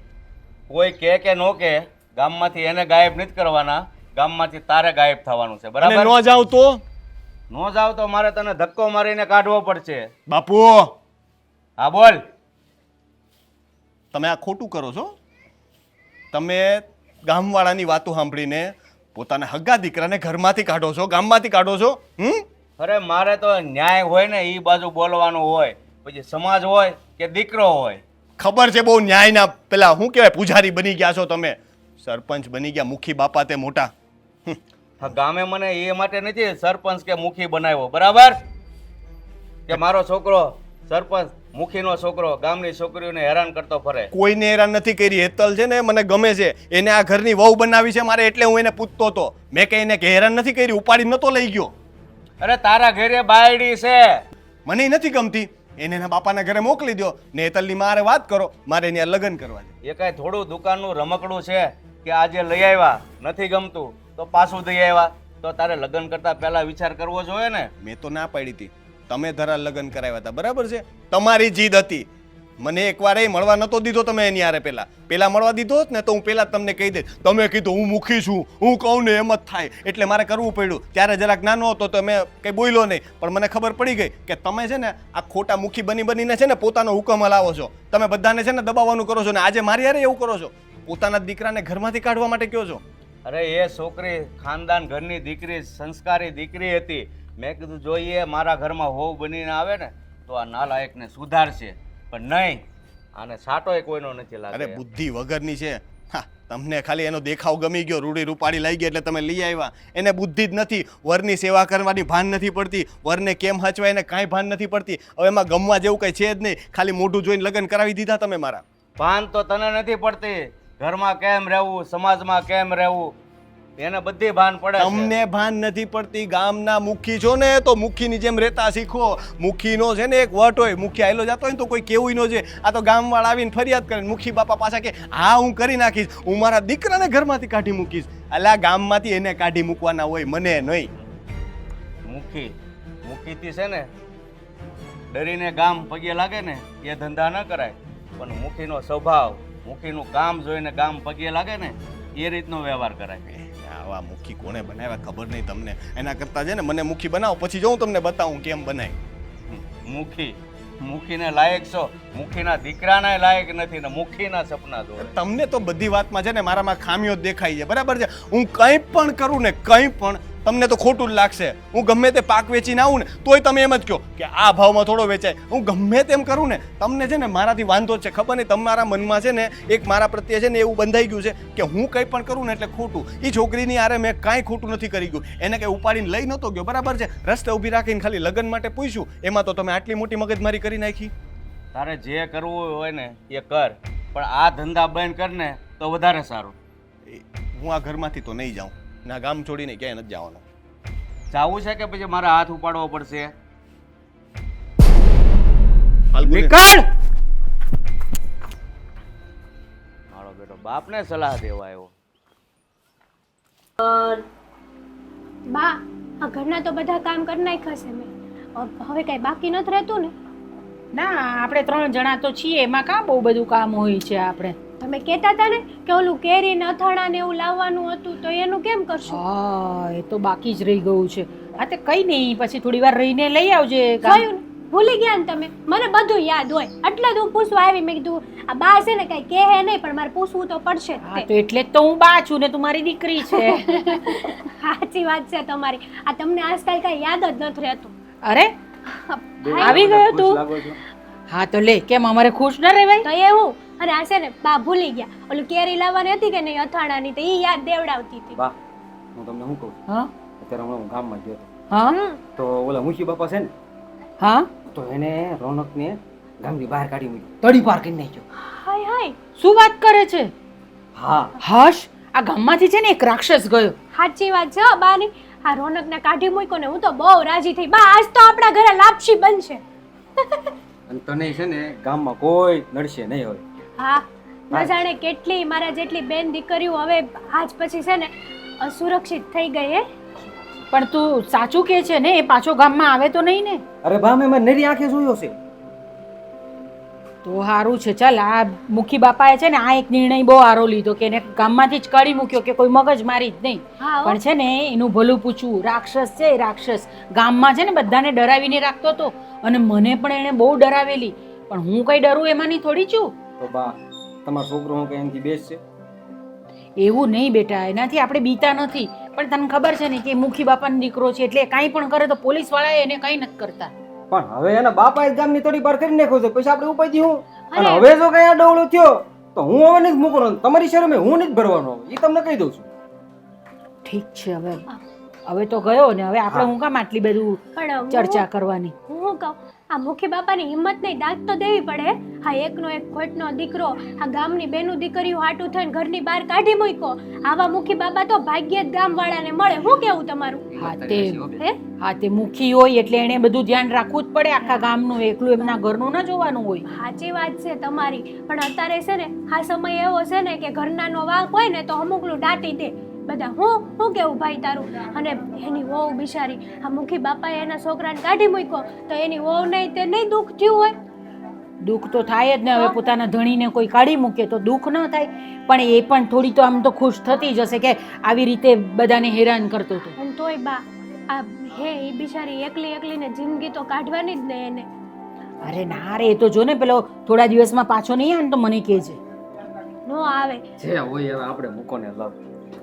કોઈ કે નો કે ગામમાંથી એને ગાયબ નથી કરવાના, ગામમાંથી તારે ગાયબ થવાનું છે, બરાબર? ન જાવ તો? નો જાવ તો મારે તને ધક્કો મારીને કાઢવો પડશે. બાપુ, હા બોલ. તમે આ ખોટું કરો છો. તમે ગામવાળાની વાતો સાંભળીને પોતાના હગા દીકરાને ઘરમાંથી કાઢો છો, ગામમાંથી કાઢો છો. અરે મારે તો ન્યાય હોય ને એ બાજુ બોલવાનું હોય, પછી સમાજ હોય કે દીકરો હોય. ખબર છે બહુ ન્યાયના પેલા શું કહેવાય પૂજારી બની ગયા છો તમે, સરપંચ બની ગયા, મુખી બાપા તે મોટા. ગામે મને એ માટે નથી સરપંચ કે મુખી બનાવ્યો, બરાબર? કે મારો છોકરો સરપંચ મુખીનો છોકરો ગામની છોકરીઓને હેરાન કરતો ફરે. કોઈને હેરાન નથી કરી. હેતલ છે ને મને ગમે છે, એને આ ઘરની વહુ બનાવી છે મારે, એટલે હું એને પૂછતો હતો. મેં કઈ એને હેરાન નથી કરી, ઉપાડી નતો લઈ ગયો. અરે તારા ઘરે બાયડી છે, મને નથી ગમતી, એને એના બાપાના ઘરે મોકલી દો ને હેતલની મારે વાત કરો, મારે ત્યાં લગ્ન કરવા છે. એ કઈ થોડું દુકાનનું રમકડું છે કે આજે લઈ આવ્યા, નથી ગમતું તો પાછું દઈ આવ્યા? તો તારે લગ્ન કરતા પહેલા વિચાર કરવો જોઈએ ને. મેં તો ના પાડી હતી, તમે ધરા લગ્ન કરાવ્યા હતા, બરાબર છે? તમારી જીદ હતી. મને એકવાર એ મળવા નતો દીધો તમે એની હારે. પેલા મળવા દીધો હોત ને તો હું પેલા તમને કહી દે. તમે કીધું હું મુખી છું, હું કહું ને એમ જ થાય, એટલે મારે કરવું પડ્યું. ત્યારે જરાક નાનો હતો તો મેં કંઈ બોલ્યો નહીં, પણ મને ખબર પડી ગઈ કે તમે છે ને આ ખોટા મુખી બનીને છે ને પોતાનો હુકમ હલાવો છો. તમે બધાને છે ને દબાવવાનું કરો છો, ને આજે મારી હારે એવું કરો છો. પોતાના દીકરાને ઘરમાંથી કાઢવા માટે કહો છો. અરે એ છોકરી ખાનદાન ઘરની દીકરી, સંસ્કારી દીકરી હતી. મેં કીધું જોઈએ મારા ઘરમાં હોવ બનીને આવે ને તો આ નાલાયકને સુધારશે, પણ નહીં, આને સાટોય કોઈનો નથી લાગે. અરે બુદ્ધિ વગરની છે. હા, તમને ખાલી એનો દેખાવ ગમી ગયો, રૂડી રૂપાળી લઈ ગઈ એટલે તમે લઈ આવ્યા. એને બુદ્ધિ જ નથી, વરની સેવા કરવાની ભાન નથી પડતી, વરને કેમ હચવાય એને કાંઈ ભાન નથી પડતી. હવે એમાં ગમવા જેવું કંઈ છે જ નહીં, ખાલી મોઢું જોઈને લગ્ન કરાવી દીધા તમે મારા. ભાન તો તને નથી પડતી, ઘરમાં કેમ રહેવું, સમાજમાં કેમ રહેવું. એને બધી ભાન પડે છે. તમને ભાન નથી પડતી. ગામના મુખી છો ને તો મુખીની જેમ રહેતા શીખો. મુખીનો છે ને એક વટ હોય, મુખી આયલો જતો હોય ને તો કોઈ કેવું ન છે. આ તો ગામવાળા આવીને ફરિયાદ કરે ને મુખી બાપા પાછા કે હા હું કરી નાખીશ, હું મારા દીકરાને ઘરમાંથી કાઢી મૂકીશ. અલા ગામમાંથી એને કાઢી મૂકવાના હોય, મને નહીં. મુખીથી છે ને ડરીને ગામ પગે લાગે ને એ ધંધા ન કરાય, પણ મુખીનો સ્વભાવ, મુખીનું કામ જોઈને ગામ પગે લાગે ને એ રીતનો વ્યવહાર કરાય. આવા મુખી કોણે બનાવ્યા ખબર નહીં તમને. એના કરતા છે ને મને મુખી બનાવો, પછી જો હું તમને બતાવું કેમ બનાય. મુખીને લાયક છો, મુખીના દીકરાના લાયક નથી ને મુખીના સપના જોવે. તમને તો બધી વાતમાં છે ને મારામાં ખામીઓ જ દેખાય છે, બરાબર છે. હું કંઈ પણ કરું ને કંઈ પણ તમને તો ખોટું જ લાગશે. હું ગમે તે પાક વેચીને આવું ને તોય તમે એમ જ કહો કે આ ભાવમાં થોડો વેચાય. હું ગમે તેમ કરું ને તમને છે ને મારાથી વાંધો જ છે. ખબર નહીં તમારા મનમાં છે ને એક મારા પ્રત્યે છે ને એવું બંધાઈ ગયું છે કે હું કંઈ પણ કરું ને એટલે ખોટું. એ છોકરીની આરે મેં કાંઈ ખોટું નથી કરી ગયું. એને કંઈ ઉપાડીને લઈ નહોતો ગયો, બરાબર છે. રસ્તે ઊભી રાખીને ખાલી લગ્ન માટે પૂછ્યું, એમાં તો તમે આટલી મોટી મગજમારી કરી નાખી. તારે જે કરવું હોય ને એ કર, પણ આ ધંધા બંધ કર ને તો વધારે સારું. હું આ ઘરમાંથી તો નહીં જાઉં, ના ગામ છોડીને ક્યાંય નથી જવાનું. જાવું છે કે પછી મારા હાથ ઉપાડવો પડશે? નીકળ! મારો બેટો બાપને સલાહ દેવા આવ્યો. બા આ ઘરના તો બધા કામ કરી નાખ્યા છે મેં. હવે કઈ બાકી નથી રહેતું ને? ના, આપણે 3 જણા તો છીએ, એમાં કાં બહુ બધું કામ હોય છે આપણે. તમે કહેતા હતા ને કે ઓલું કેરી ને અથાણા ને એવું લાવવાનું હતું, તો એનું કેમ કરશું? હા, એ તો બાકી જ રહી ગયું છે. હા તે કઈ નહીં, પછી થોડી વાર રહીને લઈ આવજે. જોયું ને? ભૂલી ગયા ને તમે? મને બધું યાદ હોય એટલે જ હું પૂછવા આવી. મેં કીધું આ બા છે ને કઈ કહે નહીં, પણ મારે પૂછવું તો પડશે જ હા તે. તો એટલે જ તો હું બા છું ને તું મારી દીકરી છે. સાચી વાત છે તમારી. આ તમને આજકાલ કઈ યાદ જ નથી રહેતું. અરે આવી ગયો તું? હા તો લે, કેમ અમારે ખુશ ન રહેવાય? તો એવું. અને આ છે ને બા ભૂલી ગયા ઓલું કેરી લાવવાની હતી કે નહીં અથાણાની, તો ઈ યાદ દેવડાવતી હતી. બા હું તમને શું કહું, હા અત્યારે હમણાં હું ગામમાં ગયો હતો હા તો ઓલા મુખી બાપા છે ને હા તો એને રોનકને ગામની બહાર કાઢી મૂકી. તડી પાર કરી નાખ્યો. હાય હાય, શું વાત કરે છે? હા હશ, આ ગામમાંથી છે ને એક રાક્ષસ ગયો. સાચી વાત છે હો બાની. આ રોનકને કાઢી મૂક્યો ને હું તો બહુ રાજી થઈ. બા આજ તો આપણા ઘરે લાપસી બનશે. અને તને છે ને ગામમાં કોઈ નડશે નહીં હોય. હા, ન જાણે કેટલી મારા જેટલી બેન દીકરીઓ હવે આજ પછી છે ને અસુરક્ષિત થઈ ગઈ હે. પણ તું સાચું કે છે ને? એ પાછો ગામમાં આવે તો નહીં ને? અરે બા મેં નરી આંખે જોયો છે. તો સારું છે. ચાલ, આ મુખી બાપાએ છે ને આ એક નિર્ણય બહુ સારો લીધો કે એને ગામમાંથી જ કાઢી મૂક્યો કે કોઈ મગજ મારી જ નહીં. હા હો. પણ છે ને એનું ભલું પૂછવું. રાક્ષસ છે એ રાક્ષસ. ગામમાં છે ને બધાને ડરાવીને રાખતો હતો અને મને પણ એણે બહુ ડરાવેલી. પણ હું કઈ ડરું એમાંની થોડી છું. તો બા તમારો છોકરો હું કઈ એમથી બેસ છે? એવું નહીં બેટા, એનાથી આપણે બીતા નથી. પણ તને ખબર છે ને કે મુખી બાપાનો દીકરો છે એટલે કાંઈ પણ કરે તો પોલીસ વાળા એને કંઈ નથી કરતા. પણ હવે એના બાપાએ ગામની તોડી પાર કરી નાખ્યો છે, પછી આપણે ઉપાય હું. અને અરે. હવે જો કઈ આ ડવળો થયો તો હું હવે નથી મૂકવાનો, તમારી શરમે હું નથી ભરવાનો, એ તમને કહી દઉં છું. ઠીક છે, હવે તો ગયો ને, હવે આપણે હું કામ આટલી બધું પણ ચર્ચા કરવાની? હું કહું આ મુખી બાપાની હિંમત નહીં, દાંત તો દેવી પડે. હા, એકનો એક ખોટનો દીકરો આ ગામની બેનું દીકરીઓ હાટું થઈને ઘરની બહાર કાઢી મૂક્યો. આવા મુખી બાપા તો ભાગ્યે જ ગામવાળાને મળે. શું કેવું તમારું? હે? હા તે મુખી હોય એટલે એને બધું ધ્યાન રાખવું જ પડે. આખા ગામનું એકલું એમના ઘરનું ના જોવાનું હોય. સાચી વાત છે તમારી. પણ અત્યારે છે ને આ સમય એવો છે ને કે ઘરનાનો વાંક હોય ને તો અમુકનું દાટી દે બધા. હું કેવું ભાઈ તારું? અને એની વહુ બિચારી આ મુખી બાપાએ એના છોકરાને કાઢી મૂક્યો તો એની વહુ નહીં તે નહીં દુઃખ થયું હોય? દુઃખ તો થાય જ ને. હવે પોતાના ધણીને કોઈ કાઢી મૂકે તો દુઃખ ન થાય, પણ એ પણ થોડી તો આમ તો ખુશ થતી જ હશે કે આવી રીતે બધાને હેરાન કરતો હતો. અને તોય બા આ હે એ બિચારી એકલીને જિંદગી તો કાઢવાની જ ને એને. અરે ના રે, એ તો જો ને પેલો થોડા દિવસમાં પાછો નહીં આવે ને તો મને કહેજે. નો આવે જે હોય હવે આપણે મૂકો ને લવ.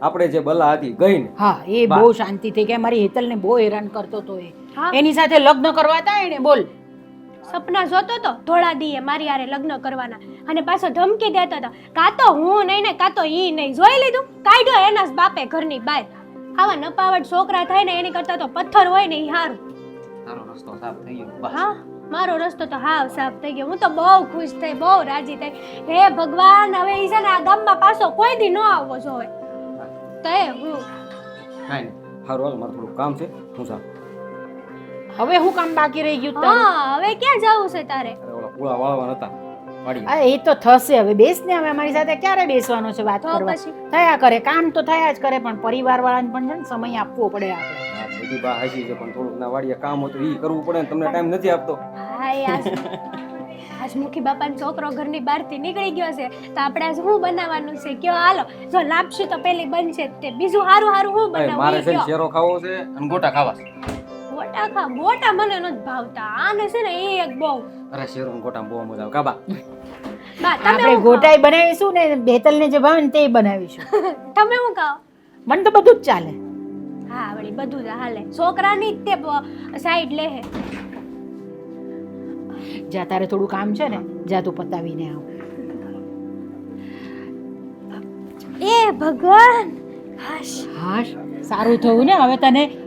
આપણે જે બલા હતી ગઈ ને. હા, એ બહુ શાંતિ થઈ ગઈ. મારી હેતલને બહુ હેરાન કરતો હતો એ. હા. એની સાથે લગ્ન કરવા હતા એને, બોલ. સપના જોતો તો થોડા દીએ મારી હારે લગ્ન કરવાના અને પાછો ધમકી દેતો હતો કાં તો હું નહીં ને કાં તો ઈ નહીં. જોઈ લીધું? કાઢ્યો એના જ બાપે ઘરની બહાર. આવા નપાવટ છોકરા થાય ને એની કરતા તો પથ્થર હોય ને ઈ હારું. તારો રસ્તો સાફ થઈ ગયો બસ. હા, મારો રસ્તો તો હાવ સાફ થઈ ગયો. હું તો બહુ ખુશ થઈ, બહુ રાજી થઈ. હે ભગવાન, હવે ઈ છે ને આ ગામમાં પાછો કોઈ દી ન આવવો જોઈએ. તો હું કાંઈ નહીં સારું હાલ મારે થોડું કામ છે હું જાઉં. હવે હું કામ બાકી રહી ગયું તારું? હા હવે ક્યાં જવું છે તારે અરે ઓલા પૂળા વાળવાના હતા વાડી. આ એ તો થશે. હવે બેસ ને, હવે અમારી સાથે ક્યારે બેસવાનો છે વાત તો કરવા? પછી? થયા કરે, કામ તો થયા જ કરે, પણ પરિવાર વાળાને પણ છે ને સમય આપવો પડે આપણે. હા, બધી બા હાચી છે પણ થોડુંક ના વાડીએ કામ હતું એ કરવું પડે ને તમને ટાઈમ નથી આપતો. હા આજ મુખી બાપાનો છોકરો ઘરની બહારથી નીકળી ગયો છે તો આપણે આજ શું બનાવવાનું છે કયો હાલો જો લાપસી તો પેલી બનશે જ તે બીજું હારું હારું શું મારે બનાવવું છે ને કયો શેરો ખાવો છે અને ગોટા ખાવા છે. ગોટા મને નથી ભાવતા આને છે ને એ એક બહુ અરે શેરો ને ગોટા બહુ મજા આવે કાબા. બા તમે આપણે હું ગોટાઈ બનાવીશું ને બેતલ ને જે ભાવે ને તે બનાવીશું. તમે હું ખાઓ મને તો બધું જ ચાલે. હા વળી બધું જ હાલે છોકરાની જ તે સાઈડ લે હે જ્યાં તારે થોડું કામ છે ને જા તું પતાવીને આવ. એ ભગવાન હાશ હાશ સારું થયું ને.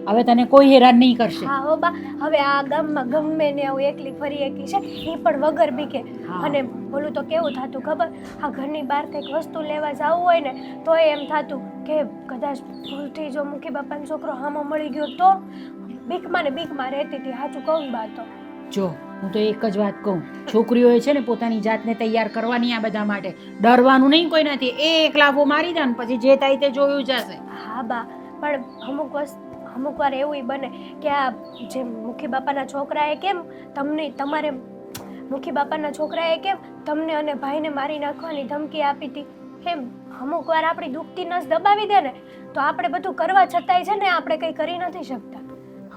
હવે તને કોઈ હેરાન નહીં કરશે. હા હો બા હવે આ ગામમાં ગમે ને આવું એકલી ફરી એકી છે એ પણ વગર બીકે હા. અને બોલું તો કેવું થતું ખબર આ ઘરની બહાર કંઈક વસ્તુ લેવા જવું હોય ને તોય એમ થતું કે કદાચ ભૂલથી જો મુખી બાપાનો છોકરો હામો મળી ગયો તો બીકમાં ને બીકમાં રહેતી હતી સાચું કહું ને બા તો જો હું તો એક જ વાત કહું, છોકરીઓએ છે ને પોતાની જાતને તૈયાર કરવાની આ બધા માટે. ડરવાનું નહીં કોઈ નથી. એક લાફો મારી દે ને પછી જે થાય તે જોયું જશે. હા બા પણ અમુક વાર એવું બને કે આ જે મુખી બાપાના છોકરાએ કેમ તમારે મુખી બાપાના છોકરાએ કેમ તમને અને ભાઈને મારી નાખવાની ધમકી આપી હતી એમ અમુક વાર આપણી દુખતી નસ દબાવી દે ને તો આપણે બધું કરવા છતાંય છે ને આપણે કંઈ કરી નથી શકતા.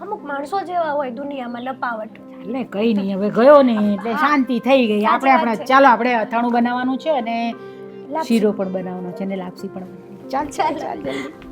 અમુક માણસો જેવા હોય દુનિયામાં નપાવટ. એટલે કઈ નહીં, હવે ગયો ને એટલે શાંતિ થઈ ગઈ. સાચી આપણે વાત છે. ચાલો આપણે અથાણું બનાવવાનું છે અને લાપસી. શીરો પણ બનાવવાનો છે ને લાપસી પણ. ચાલ ચાલ ચાલ જલ્દી.